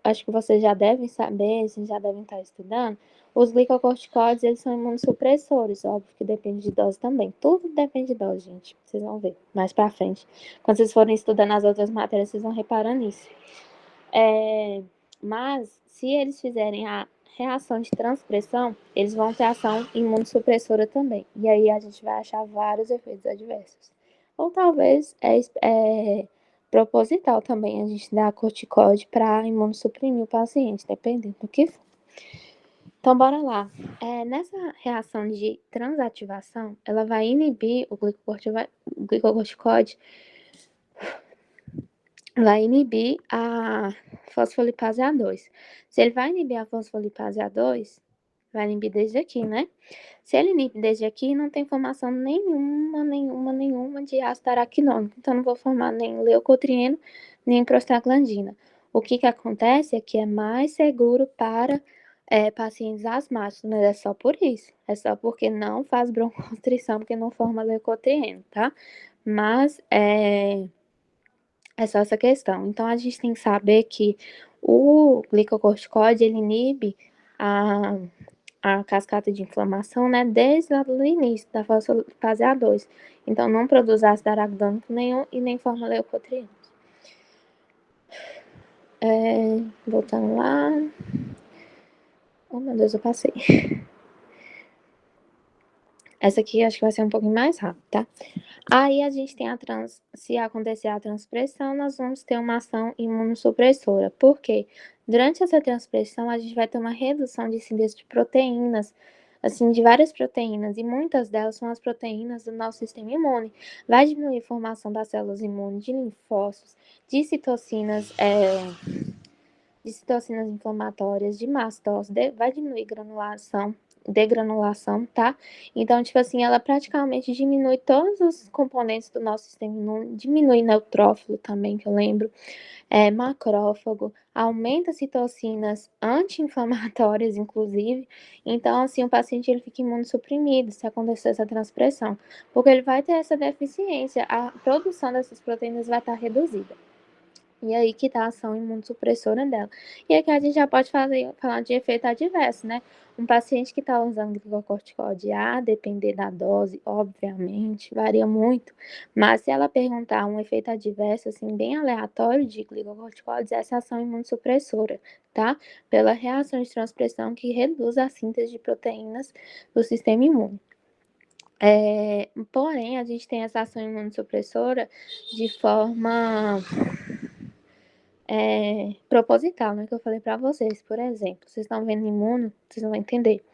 acho que vocês já devem saber, vocês já devem estar estudando, os glicocorticoides, eles são imunossupressores, óbvio que depende de dose também. Tudo depende de dose, gente. Vocês vão ver mais pra frente. Quando vocês forem estudando as outras matérias, vocês vão reparar nisso. Mas, se eles fizerem a reação de transpressão, eles vão ter ação imunossupressora também. E aí a gente vai achar vários efeitos adversos. Ou talvez proposital também a gente dá corticoide para imunossuprimir o paciente, dependendo do que for. Então, bora lá. Nessa reação de transativação, ela vai inibir o glicocorticoide, vai inibir a fosfolipase A2. Se ele vai inibir a fosfolipase A2, vai inibir desde aqui, né? Se ele inibe desde aqui, não tem formação nenhuma de ácido araquidônico. Então, não vou formar nem leucotrieno, nem prostaglandina. O que acontece é que é mais seguro para pacientes asmáticos, mas é só por isso. É só porque não faz broncoconstrição, porque não forma leucotrieno, tá? Mas é só essa questão. Então, a gente tem que saber que o glicocorticoide, ele inibe a cascata de inflamação, né, desde lá do início da fase A2. Então, não produz ácido araquidônico nenhum e nem forma leucotrieno. Voltando lá. Oh, meu Deus, eu passei. Essa aqui acho que vai ser um pouquinho mais rápido, tá? Aí a gente tem se acontecer a transpressão, nós vamos ter uma ação imunossupressora. Por quê? Durante essa transpressão, a gente vai ter uma redução de síntese de proteínas, assim, de várias proteínas, e muitas delas são as proteínas do nosso sistema imune. Vai diminuir a formação das células imunes, de linfócitos, de citocinas, inflamatórias, de mastose, vai diminuir degranulação, tá? Então, tipo assim, ela praticamente diminui todos os componentes do nosso sistema imune, diminui neutrófilo também, que eu lembro, macrófago, aumenta citocinas anti-inflamatórias, inclusive. Então, assim, o paciente ele fica imunossuprimido se acontecer essa transpressão, porque ele vai ter essa deficiência, a produção dessas proteínas vai estar reduzida. E aí que tá a ação imunossupressora dela. E aqui a gente já pode falar de efeito adverso, né? Um paciente que está usando glicocorticoide, a depender da dose, obviamente, varia muito. Mas se ela perguntar um efeito adverso, assim, bem aleatório de glicocorticoides, essa ação imunossupressora, tá? Pela reação de transpressão que reduz a síntese de proteínas do sistema imune. Porém, a gente tem essa ação imunossupressora de forma proposital, né? Que eu falei para vocês. Por exemplo, vocês estão vendo imuno, vocês vão entender.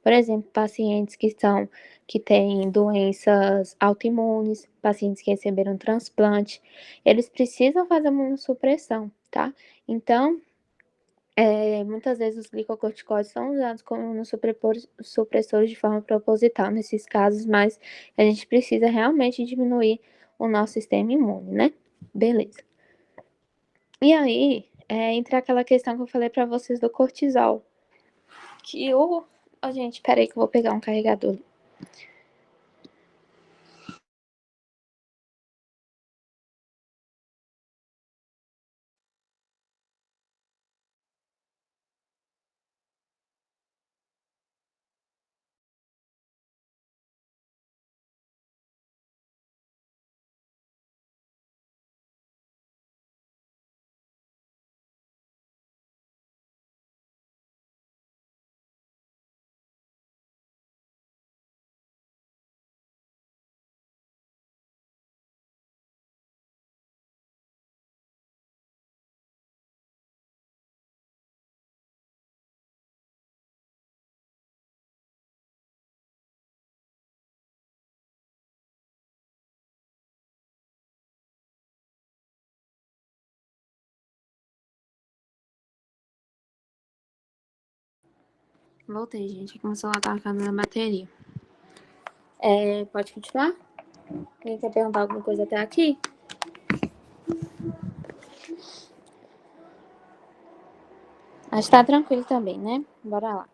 Por exemplo, pacientes que têm doenças autoimunes, pacientes que receberam transplante, eles precisam fazer imunossupressão, tá? Então, muitas vezes os glicocorticoides são usados como imunossupressores de forma proposital nesses casos, mas a gente precisa realmente diminuir o nosso sistema imune, né? Beleza. E aí, entra aquela questão que eu falei pra vocês do cortisol. Que o... Oh, gente, peraí que eu vou pegar um carregador. Voltei, gente. Começou a estar acabando a bateria. Pode continuar? Quem quer perguntar alguma coisa até aqui? Acho que tá tranquilo também, né? Bora lá.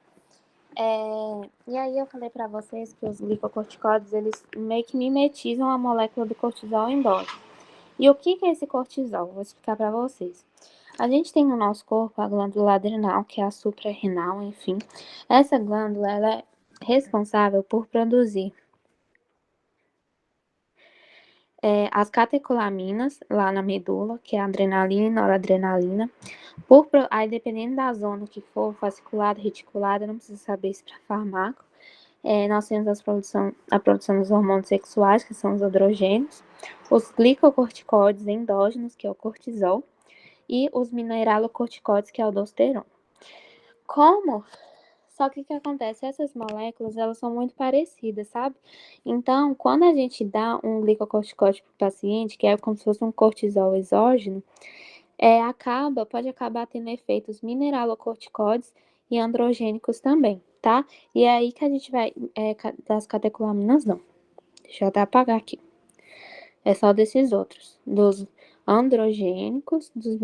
E aí eu falei pra vocês que os glicocorticoides, eles meio que mimetizam a molécula do cortisol endógeno. E o que é esse cortisol? Vou explicar pra vocês. A gente tem no nosso corpo a glândula adrenal, que é a suprarrenal, enfim. Essa glândula, ela é responsável por produzir as catecolaminas lá na medula, que é a adrenalina e noradrenalina. Aí, dependendo da zona que for, fasciculada, reticulada, não precisa saber isso para fármaco. Nós temos a produção dos hormônios sexuais, que são os androgênios, os glicocorticoides endógenos, que é o cortisol, e os mineralocorticoides, que é a aldosterona. Só que o que acontece? Essas moléculas, elas são muito parecidas, sabe? Então, quando a gente dá um glicocorticoide para o paciente, que é como se fosse um cortisol exógeno, pode acabar tendo efeitos mineralocorticoides e androgênicos também, tá? E é aí que a gente vai, das catecolaminas, não. Deixa eu até apagar aqui. É só desses outros, dos androgênicos, dos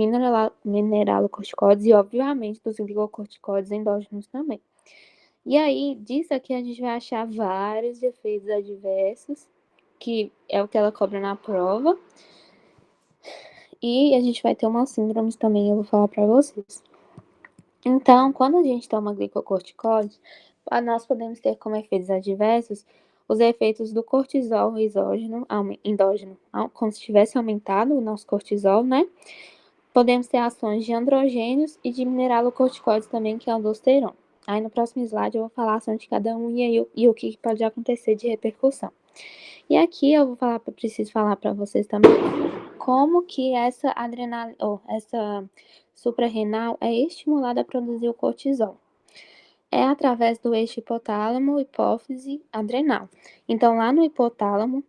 mineralocorticoides e, obviamente, dos glicocorticoides endógenos também. E aí, disso aqui a gente vai achar vários efeitos adversos, que é o que ela cobra na prova. E a gente vai ter umas síndromes também, eu vou falar para vocês. Então, quando a gente toma glicocorticoides, nós podemos ter como efeitos adversos os efeitos do cortisol endógeno, como se tivesse aumentado o nosso cortisol, né? Podemos ter ações de androgênios e de mineralocorticoides também, que é aldosterona. Aí no próximo slide eu vou falar a ação de cada um e o que pode acontecer de repercussão. E aqui eu preciso falar para vocês também como que essa essa suprarrenal é estimulada a produzir o cortisol. É através do eixo hipotálamo, hipófise, adrenal. Então, lá no hipotálamo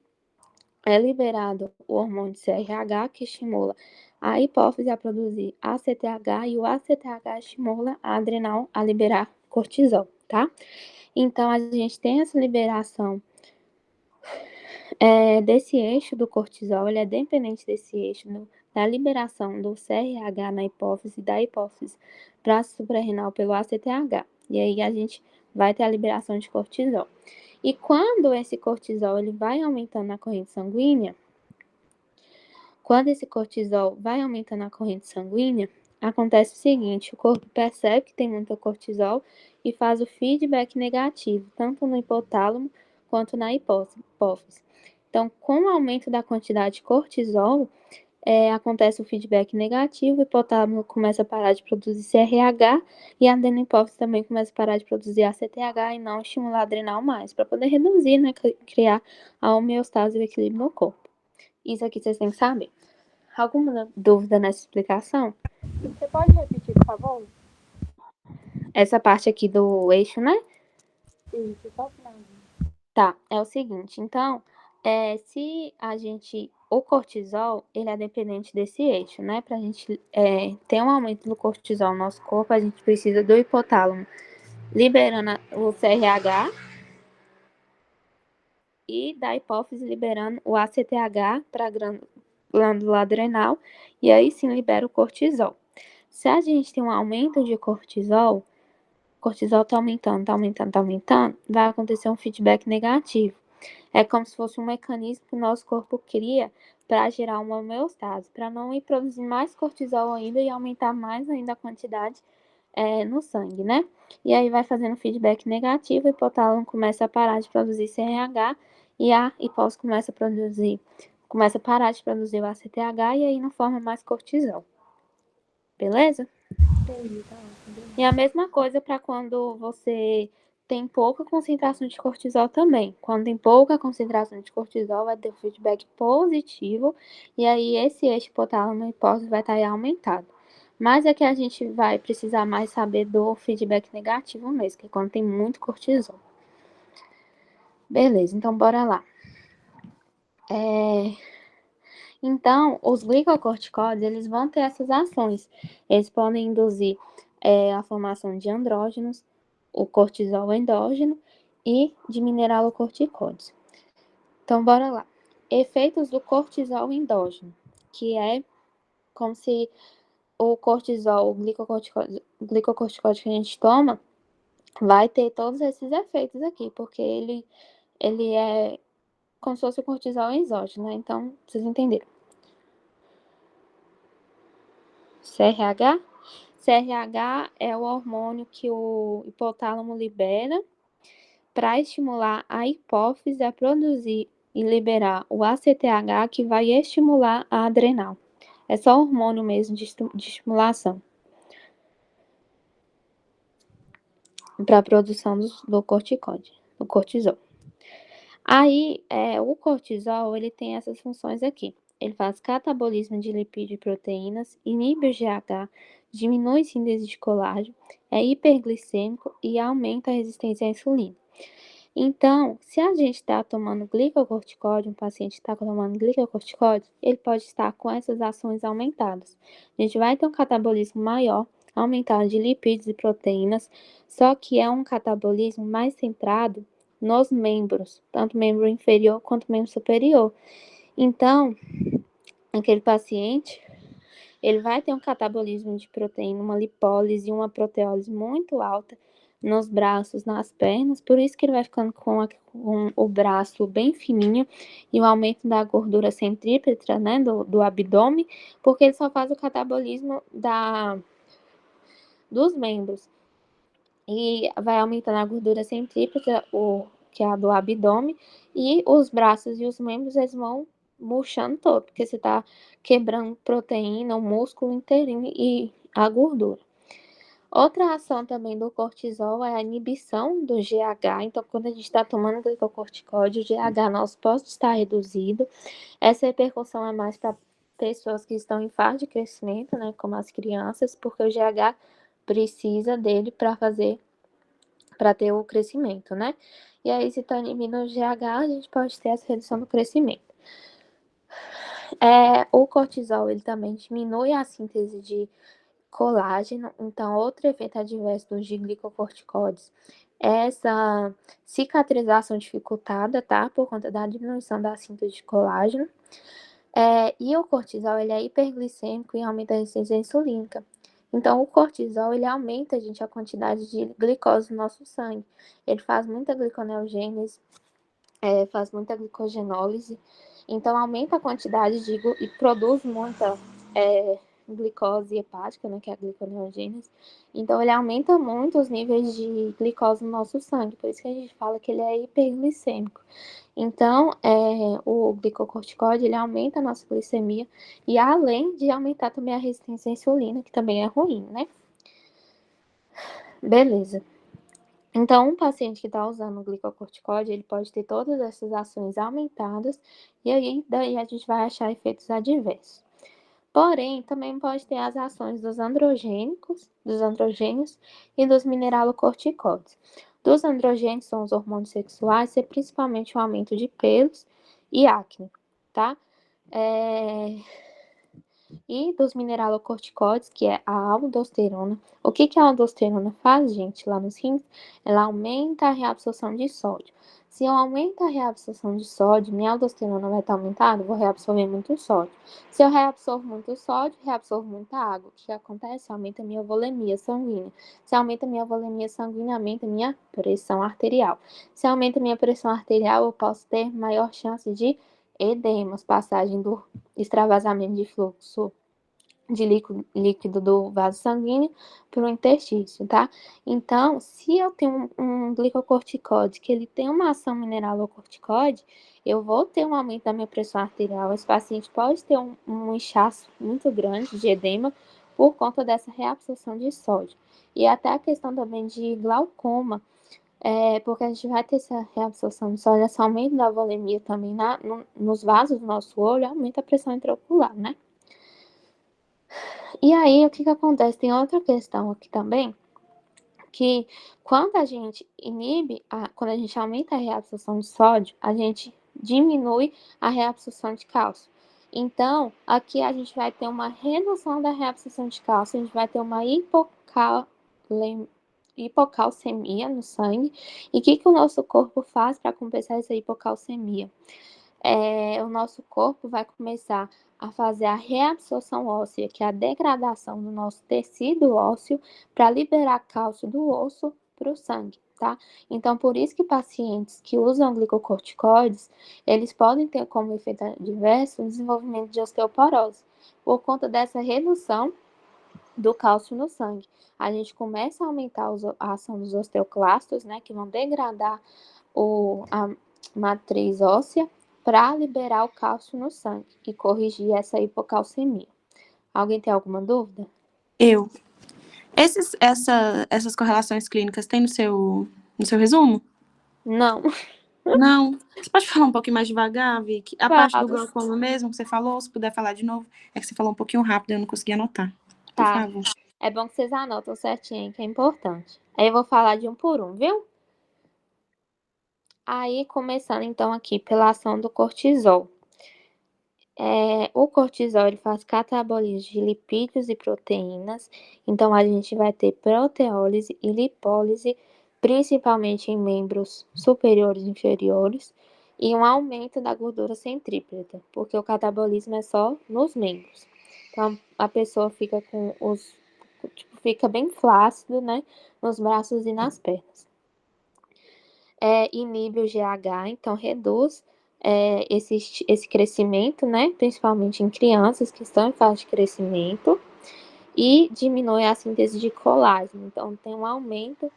é liberado o hormônio CRH, que estimula a hipófise a produzir ACTH, e o ACTH estimula a adrenal a liberar cortisol, tá? Então, a gente tem essa liberação desse eixo do cortisol, ele é dependente desse eixo da liberação do CRH na hipófise, da hipófise para a suprarrenal pelo ACTH. E aí a gente vai ter a liberação de cortisol. E quando esse cortisol ele vai aumentando na corrente sanguínea, acontece o seguinte: o corpo percebe que tem muito cortisol e faz o feedback negativo, tanto no hipotálamo quanto na hipófise. Então, com o aumento da quantidade de cortisol, acontece o feedback negativo, o hipotálamo começa a parar de produzir CRH e a adenopófise também começa a parar de produzir ACTH e não estimular a adrenal mais, para poder reduzir, né, criar a homeostase e o equilíbrio no corpo. Isso aqui vocês têm que saber. Alguma dúvida nessa explicação? Você pode repetir, por favor? Essa parte aqui do eixo, né? Isso, só o finalzinho. Tá, é o seguinte, então, se a gente, o cortisol, ele é dependente desse eixo, né? Pra gente ter um aumento do cortisol no nosso corpo, a gente precisa do hipotálamo liberando o CRH e da hipófise liberando o ACTH para a glândula adrenal, e aí sim libera o cortisol. Se a gente tem um aumento de cortisol tá aumentando, vai acontecer um feedback negativo. É como se fosse um mecanismo que o nosso corpo cria para gerar uma homeostase, para não ir produzindo mais cortisol ainda e aumentar mais ainda a quantidade no sangue, né? E aí vai fazendo feedback negativo, o hipotálamo começa a parar de produzir CRH e a hipófise começa a parar de produzir o ACTH e aí não forma mais cortisol. Beleza? Entendi, tá. E a mesma coisa para quando você tem pouca concentração de cortisol também. Quando tem pouca concentração de cortisol, vai ter feedback positivo, e aí esse eixo hipotálamo e hipófise vai estar aí aumentado. Mas é que a gente vai precisar mais saber do feedback negativo mesmo, que é quando tem muito cortisol. Beleza, então bora lá. Então, os glicocorticoides, eles vão ter essas ações. Eles podem induzir a formação de andrógenos, o cortisol endógeno e de mineralocorticoides. Então, bora lá. Efeitos do cortisol endógeno, que é como se o cortisol, o glicocorticoide que a gente toma, vai ter todos esses efeitos aqui, porque ele é como se fosse o cortisol exógeno, né? Então, vocês entenderam. CRH? CRH é o hormônio que o hipotálamo libera para estimular a hipófise a produzir e liberar o ACTH, que vai estimular a adrenal. É só hormônio mesmo de estimulação para a produção do corticoide, do cortisol. Aí, o cortisol, ele tem essas funções aqui. Ele faz catabolismo de lipídio e proteínas, inibe o GH, diminui a síntese de colágeno, é hiperglicêmico e aumenta a resistência à insulina. Então, se a gente está tomando glicocorticóide, um paciente está tomando glicocorticóide, ele pode estar com essas ações aumentadas. A gente vai ter um catabolismo maior, aumentado de lipídios e proteínas, só que é um catabolismo mais centrado nos membros, tanto membro inferior quanto membro superior. Então, aquele paciente, ele vai ter um catabolismo de proteína, uma lipólise e uma proteólise muito alta nos braços, nas pernas, por isso que ele vai ficando com o braço bem fininho e o aumento da gordura centrípeta, né, do abdômen, porque ele só faz o catabolismo dos membros. E vai aumentando a gordura centrípeta, que é a do abdômen, e os braços e os membros, eles vão murchando todo, porque você está quebrando proteína, o músculo inteirinho e a gordura. Outra ação também do cortisol é a inibição do GH. Então, quando a gente está tomando glicocorticóide, o GH nosso pode estar reduzido. Essa repercussão é mais para pessoas que estão em fase de crescimento, né, como as crianças, porque o GH precisa dele para ter o crescimento, né? E aí, se está inibindo o GH, a gente pode ter essa redução do crescimento. O cortisol, ele também diminui a síntese de colágeno. Então, outro efeito adverso dos glicocorticoides é essa cicatrização dificultada, tá? Por conta da diminuição da síntese de colágeno. E o cortisol, ele é hiperglicêmico e aumenta a resistência insulínica. Então, o cortisol, ele aumenta, gente, a quantidade de glicose no nosso sangue. Ele faz muita gliconeogênese, faz muita glicogenólise. Então, aumenta a quantidade e produz muita glicose hepática, né, que é a gliconeogênese. Então, ele aumenta muito os níveis de glicose no nosso sangue. Por isso que a gente fala que ele é hiperglicêmico. Então, o glicocorticoide, ele aumenta a nossa glicemia e além de aumentar também a resistência à insulina, que também é ruim, né? Beleza. Então, um paciente que está usando o glicocorticoide, ele pode ter todas essas ações aumentadas e aí daí a gente vai achar efeitos adversos. Porém, também pode ter as ações dos androgênios e dos mineralocorticoides. Dos androgênios são os hormônios sexuais, e principalmente o aumento de pelos e acne, tá? E dos mineralocorticoides, que é a aldosterona. O que a aldosterona faz, gente, lá nos rins? Ela aumenta a reabsorção de sódio. Se eu aumento a reabsorção de sódio, minha aldosterona vai estar aumentada, eu vou reabsorver muito sódio. Se eu reabsorvo muito sódio, reabsorvo muita água. O que acontece? Aumenta a minha volemia sanguínea. Se aumenta a minha volemia sanguínea, aumenta a minha pressão arterial. Se aumenta a minha pressão arterial, eu posso ter maior chance de edemas, passagem do extravasamento de fluxo de líquido do vaso sanguíneo para o interstício, tá? Então, se eu tenho um glicocorticoide que ele tem uma ação mineralocorticoide, eu vou ter um aumento da minha pressão arterial. Esse paciente pode ter um inchaço muito grande de edema por conta dessa reabsorção de sódio. E até a questão também de glaucoma, porque a gente vai ter essa reabsorção de sódio, esse aumento da volemia também nos vasos do nosso olho, aumenta a pressão intraocular, né? E aí, o que acontece? Tem outra questão aqui também, que quando a gente quando a gente aumenta a reabsorção de sódio, a gente diminui a reabsorção de cálcio. Então, aqui a gente vai ter uma redução da reabsorção de cálcio, a gente vai ter uma hipocalcemia no sangue. E o que o nosso corpo faz para compensar essa hipocalcemia? O nosso corpo vai começar a fazer a reabsorção óssea, que é a degradação do nosso tecido ósseo, para liberar cálcio do osso para o sangue, tá? Então, por isso que pacientes que usam glicocorticoides, eles podem ter como efeito adverso o desenvolvimento de osteoporose, por conta dessa redução do cálcio no sangue. A gente começa a aumentar a ação dos osteoclastos, né, que vão degradar a matriz óssea para liberar o cálcio no sangue e corrigir essa hipocalcemia. Alguém tem alguma dúvida? Eu. Essas correlações clínicas tem no seu resumo? Não. Não. Você pode falar um pouquinho mais devagar, Vicky? A parte do Falo. glaucoma mesmo que você falou, se puder falar de novo. É que você falou um pouquinho rápido e eu não consegui anotar. Por Tá. favor. É bom que vocês anotam certinho, que é importante. Aí eu vou falar de um por um, viu? Aí, começando então aqui pela ação do cortisol. O cortisol ele faz catabolismo de lipídios e proteínas, então a gente vai ter proteólise e lipólise, principalmente em membros superiores e inferiores. e um aumento da gordura centrípeta, porque o catabolismo é só nos membros. Então, a pessoa fica fica bem flácido, né, nos braços e nas pernas. Inibe o GH, então reduz esse crescimento, né, principalmente em crianças que estão em fase de crescimento, e diminui a síntese de colágeno. Então, tem um aumento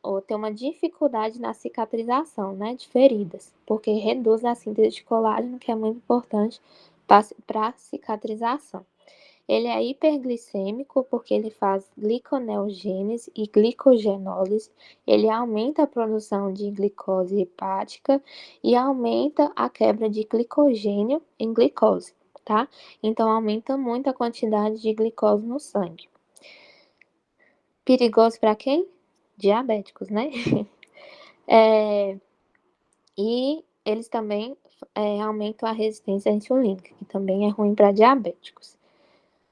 ou tem uma dificuldade na cicatrização, né, de feridas, porque reduz a síntese de colágeno, que é muito importante para a cicatrização. Ele é hiperglicêmico porque ele faz gliconeogênese e glicogenólise, ele aumenta a produção de glicose hepática e aumenta a quebra de glicogênio em glicose, tá? Então aumenta muito a quantidade de glicose no sangue. Perigoso para quem? Diabéticos, né? E eles também aumentam a resistência insulínica, que também é ruim para diabéticos.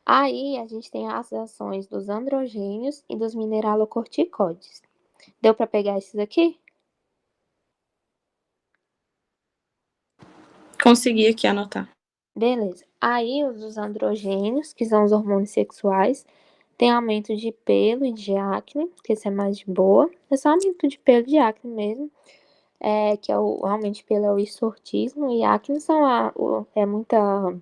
Aí a gente tem as ações dos androgênios e dos mineralocorticoides. Deu para pegar esses aqui? Consegui aqui anotar. Beleza. Aí os dos androgênios, que são os hormônios sexuais, tem aumento de pelo e de acne, que esse é mais de boa. É só aumento de pelo e de acne mesmo. Que é o aumento de pelo é o hirsutismo e acne são muita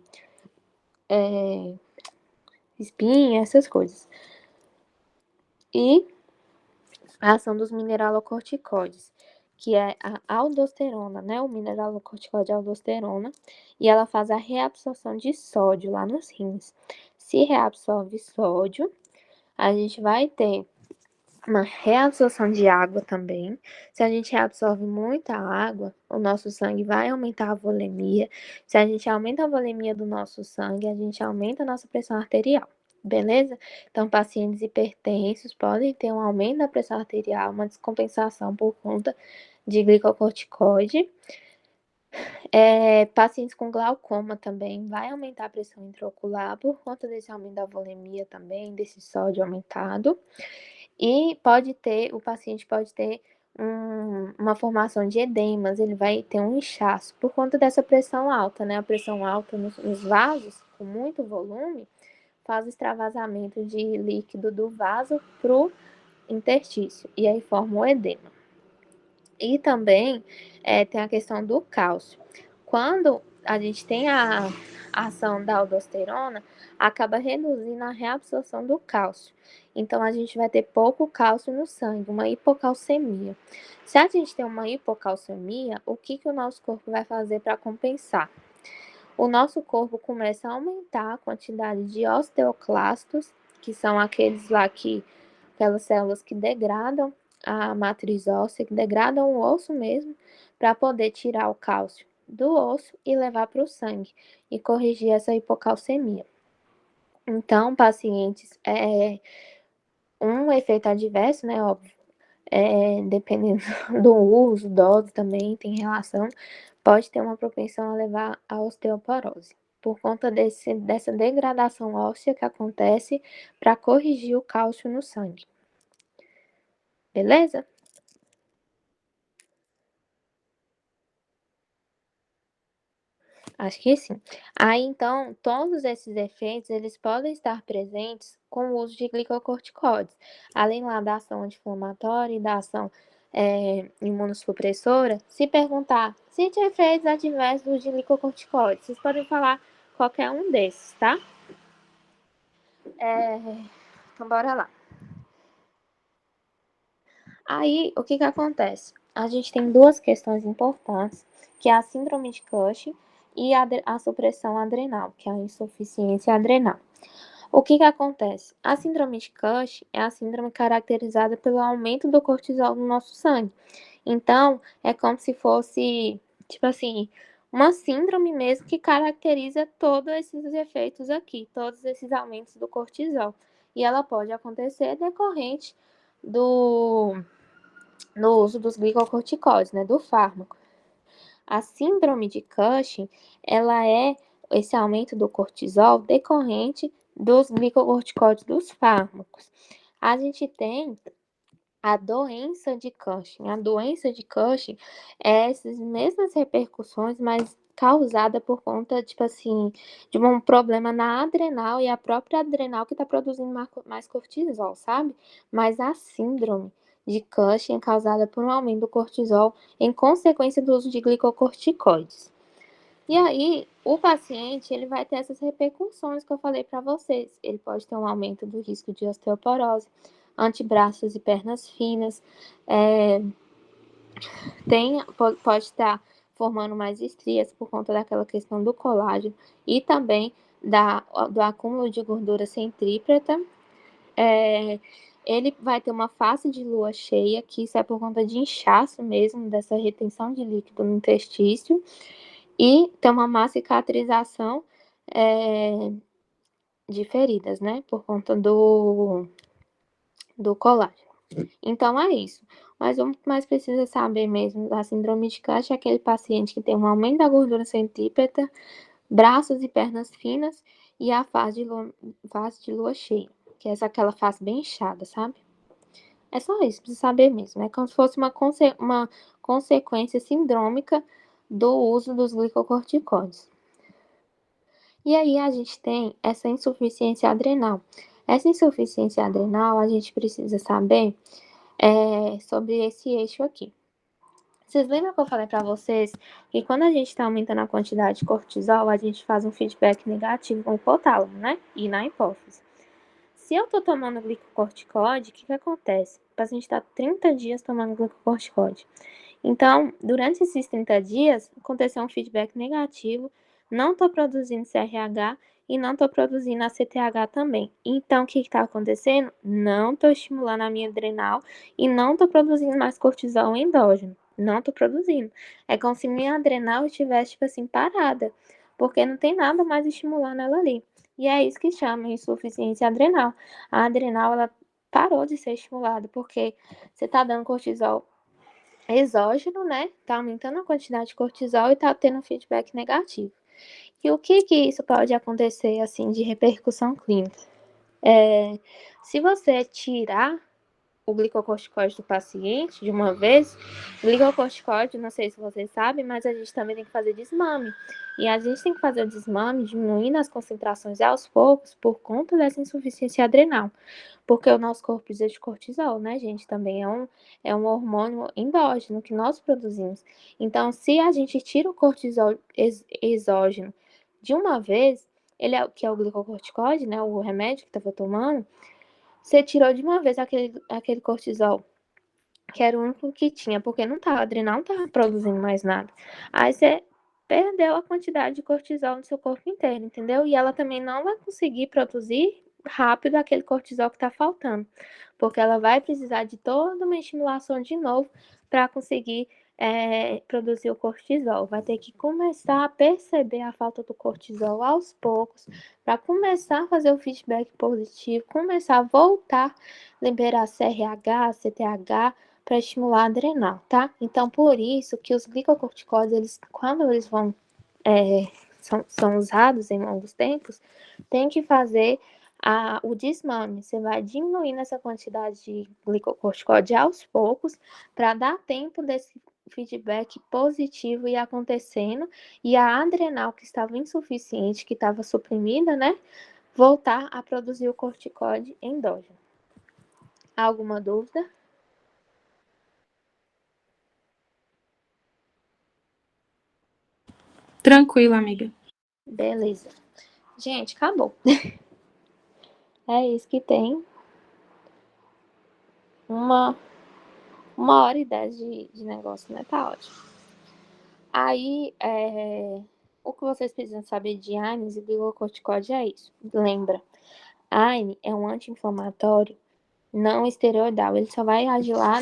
espinha, essas coisas. E a ação dos mineralocorticoides, que é a aldosterona, né? O mineralocorticoide é a aldosterona, e ela faz a reabsorção de sódio lá nos rins. Se reabsorve sódio, a gente vai ter uma reabsorção de água também. Se a gente reabsorve muita água, o nosso sangue vai aumentar a volemia. Se a gente aumenta a volemia do nosso sangue, a gente aumenta a nossa pressão arterial. Beleza? Então, pacientes hipertensos podem ter um aumento da pressão arterial, uma descompensação por conta de glicocorticoide. Pacientes com glaucoma também vai aumentar a pressão intraocular por conta desse aumento da volemia também, desse sódio aumentado. E o paciente pode ter uma formação de edemas, ele vai ter um inchaço por conta dessa pressão alta, né? A pressão alta nos vasos, com muito volume, faz extravasamento de líquido do vaso para o interstício, e aí forma o edema. E também tem a questão do cálcio. Quando a gente tem a ação da aldosterona, acaba reduzindo a reabsorção do cálcio. Então, a gente vai ter pouco cálcio no sangue, uma hipocalcemia. Se a gente tem uma hipocalcemia, o que o nosso corpo vai fazer para compensar? O nosso corpo começa a aumentar a quantidade de osteoclastos, que são aquelas células que degradam a matriz óssea, que degradam o osso mesmo, para poder tirar o cálcio do osso e levar para o sangue e corrigir essa hipocalcemia. Então, pacientes, um efeito adverso, né, óbvio, dependendo do uso, dose também tem relação, pode ter uma propensão a levar à osteoporose, por conta dessa degradação óssea que acontece para corrigir o cálcio no sangue. Beleza? Acho que sim. Aí, então, todos esses efeitos, eles podem estar presentes com o uso de glicocorticoides. Além lá da ação anti-inflamatória e da ação imunossupressora, se perguntar, cite efeitos adversos de glicocorticoides, vocês podem falar qualquer um desses, tá? Então, bora lá. Aí, o que acontece? A gente tem duas questões importantes, que é a síndrome de Cushing e a supressão adrenal, que é a insuficiência adrenal. O que acontece? A síndrome de Cushing é a síndrome caracterizada pelo aumento do cortisol no nosso sangue. Então, é como se fosse, tipo assim, uma síndrome mesmo que caracteriza todos esses efeitos aqui, todos esses aumentos do cortisol. E ela pode acontecer decorrente no uso dos glicocorticoides, né, do fármaco. A síndrome de Cushing, ela é esse aumento do cortisol decorrente dos glicocorticoides dos fármacos. A gente tem a doença de Cushing. A doença de Cushing é essas mesmas repercussões, mas causada por conta, tipo assim, de um problema na adrenal e a própria adrenal que está produzindo mais cortisol, sabe? Mas a síndrome de Cushing é causada por um aumento do cortisol em consequência do uso de glicocorticoides. E aí, o paciente, ele vai ter essas repercussões que eu falei para vocês. Ele pode ter um aumento do risco de osteoporose, antebraços e pernas finas, pode estar formando mais estrias por conta daquela questão do colágeno e também do acúmulo de gordura centrípeta. Ele vai ter uma face de lua cheia, que isso é por conta de inchaço mesmo, dessa retenção de líquido no intestino, e tem uma má cicatrização de feridas, né, por conta do colágeno. Então, é isso. Mas o que mais precisa saber mesmo da síndrome de Cushing é aquele paciente que tem um aumento da gordura centrípeta, braços e pernas finas e a face de lua cheia, que é aquela face bem inchada, sabe? É só isso, precisa saber mesmo. É como se fosse uma consequência sindrômica do uso dos glicocorticoides. E aí a gente tem essa insuficiência adrenal. Essa insuficiência adrenal, a gente precisa saber sobre esse eixo aqui. Vocês lembram que eu falei para vocês que quando a gente está aumentando a quantidade de cortisol, a gente faz um feedback negativo com o hipotálamo, né? E na hipófise. Se eu tô tomando glicocorticoide, o que acontece? O paciente está 30 dias tomando glicocorticoide. Então, durante esses 30 dias, aconteceu um feedback negativo, não estou produzindo CRH e não estou produzindo ACTH também. Então, o que está acontecendo? Não estou estimulando a minha adrenal e não estou produzindo mais cortisol endógeno. Não estou produzindo. É como se minha adrenal estivesse, tipo assim, parada, porque não tem nada mais estimulando ela ali. E é isso que chama insuficiência adrenal. A adrenal, ela parou de ser estimulada, porque você está dando cortisol exógeno, né? Tá aumentando a quantidade de cortisol e tá tendo um feedback negativo. E o que isso pode acontecer, assim, de repercussão clínica? Se você tirar o glicocorticoide do paciente de uma vez, glicocorticoide, não sei se vocês sabem, mas a gente também tem que fazer desmame. E a gente tem que fazer o desmame diminuindo as concentrações aos poucos por conta dessa insuficiência adrenal. Porque o nosso corpo precisa de cortisol, né, gente? Também é um hormônio endógeno que nós produzimos. Então, se a gente tira o cortisol exógeno de uma vez, que é o glicocorticoide, né, o remédio que estava tomando, você tirou de uma vez aquele cortisol, que era o único que tinha, porque não tava, a adrenal não estava produzindo mais nada. Aí você perdeu a quantidade de cortisol no seu corpo inteiro, entendeu? E ela também não vai conseguir produzir rápido aquele cortisol que está faltando, porque ela vai precisar de toda uma estimulação de novo para conseguir produzir o cortisol. Vai ter que começar a perceber a falta do cortisol aos poucos, para começar a fazer o feedback positivo, começar a voltar a liberar CRH, CTH, para estimular a adrenal, tá? Então, por isso que os glicocorticoides, quando eles são usados em longos tempos, tem que fazer o desmame. Você vai diminuindo essa quantidade de glicocorticoide aos poucos para dar tempo desse feedback positivo ir acontecendo e a adrenal que estava insuficiente, que estava suprimida, né, voltar a produzir o corticoide endógeno. Alguma dúvida? Tranquilo, amiga. Beleza. Gente, acabou. É isso que tem. Uma hora e 10 de negócio, né? Tá ótimo. Aí, o que vocês precisam saber de AINES e glicocorticoide é isso. Lembra, AINE é um anti-inflamatório não esteroidal. Ele só vai agir lá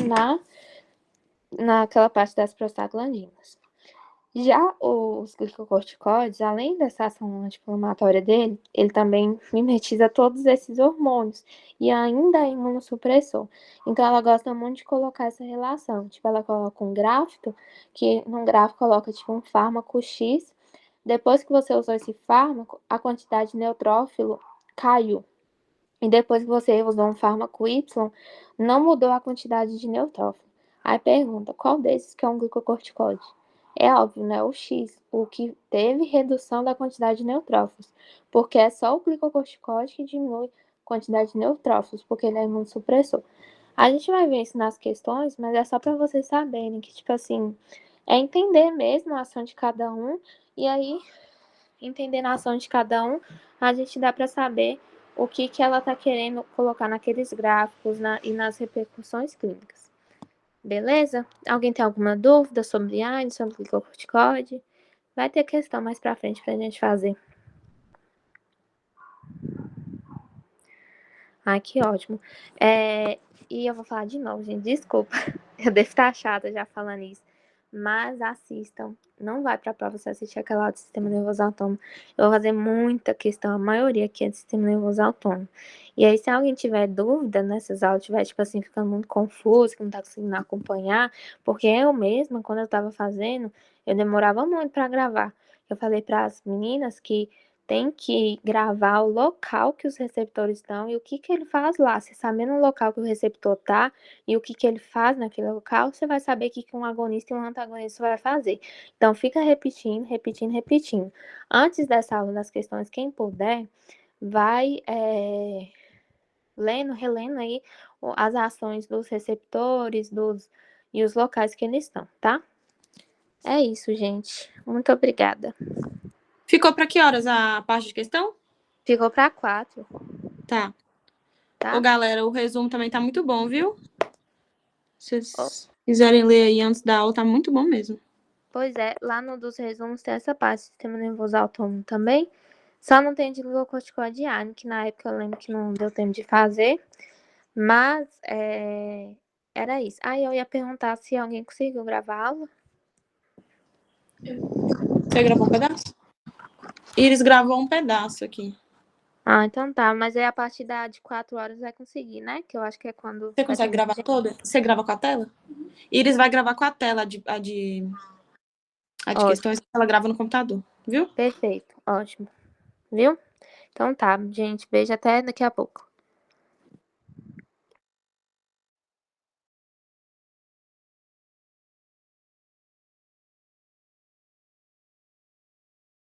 naquela parte das prostaglandinas. Já os glicocorticoides, além dessa ação anti-inflamatória dele, ele também mimetiza todos esses hormônios e ainda é imunossupressor. Então, ela gosta muito de colocar essa relação. Tipo, ela coloca um gráfico, que num gráfico coloca tipo um fármaco X. Depois que você usou esse fármaco, a quantidade de neutrófilo caiu. E depois que você usou um fármaco Y, não mudou a quantidade de neutrófilo. Aí pergunta, qual desses que é um glicocorticoide? É óbvio, né? O X, o que teve redução da quantidade de neutrófilos, porque é só o glicocorticoide que diminui a quantidade de neutrófilos, porque ele é imunossupressor. A gente vai ver isso nas questões, mas é só para vocês saberem que, tipo assim, é entender mesmo a ação de cada um, e aí, entendendo a ação de cada um, a gente dá para saber o que ela está querendo colocar naqueles gráficos e nas repercussões clínicas. Beleza? Alguém tem alguma dúvida sobre AINE, sobre glicocorticoide? Vai ter questão mais pra frente pra gente fazer. Ai, que ótimo. E eu vou falar de novo, gente. Desculpa. Eu devo estar chata já falando isso. Mas assistam. Não vai pra prova se assistir aquela aula de sistema nervoso autônomo. Eu vou fazer muita questão. A maioria aqui é de sistema nervoso autônomo. E aí, se alguém tiver dúvida nessas aulas, tiver, tipo assim, ficando muito confuso, que não tá conseguindo acompanhar, porque eu mesma, quando eu tava fazendo, eu demorava muito pra gravar. Eu falei para as meninas que tem que gravar o local que os receptores estão e o que ele faz lá. Você sabendo o local que o receptor está e o que ele faz naquele local, você vai saber o que um agonista e um antagonista vai fazer. Então, fica repetindo, repetindo, repetindo. Antes dessa aula das questões, quem puder, vai lendo, relendo aí as ações dos receptores e os locais que eles estão, tá? É isso, gente. Muito obrigada. Ficou para que horas a parte de questão? Ficou para 4. Tá. Tá? Ô, galera, o resumo também tá muito bom, viu? Se vocês quiserem ler aí antes da aula, tá muito bom mesmo. Pois é, lá no dos resumos tem essa parte, sistema nervoso autônomo também. Só não tem de glicocorticoide e AINE, que na época eu lembro que não deu tempo de fazer. Mas era isso. Aí eu ia perguntar se alguém conseguiu gravar a aula. Você gravou um pedaço? Iris gravou um pedaço aqui. Ah, então tá. Mas aí a partir de 4 horas vai conseguir, né? Que eu acho que é quando... Você consegue gravar toda? Você grava com a tela? Iris vai gravar com a tela, a de questões que ela grava no computador, viu? Perfeito, ótimo. Viu? Então tá, gente. Beijo até daqui a pouco.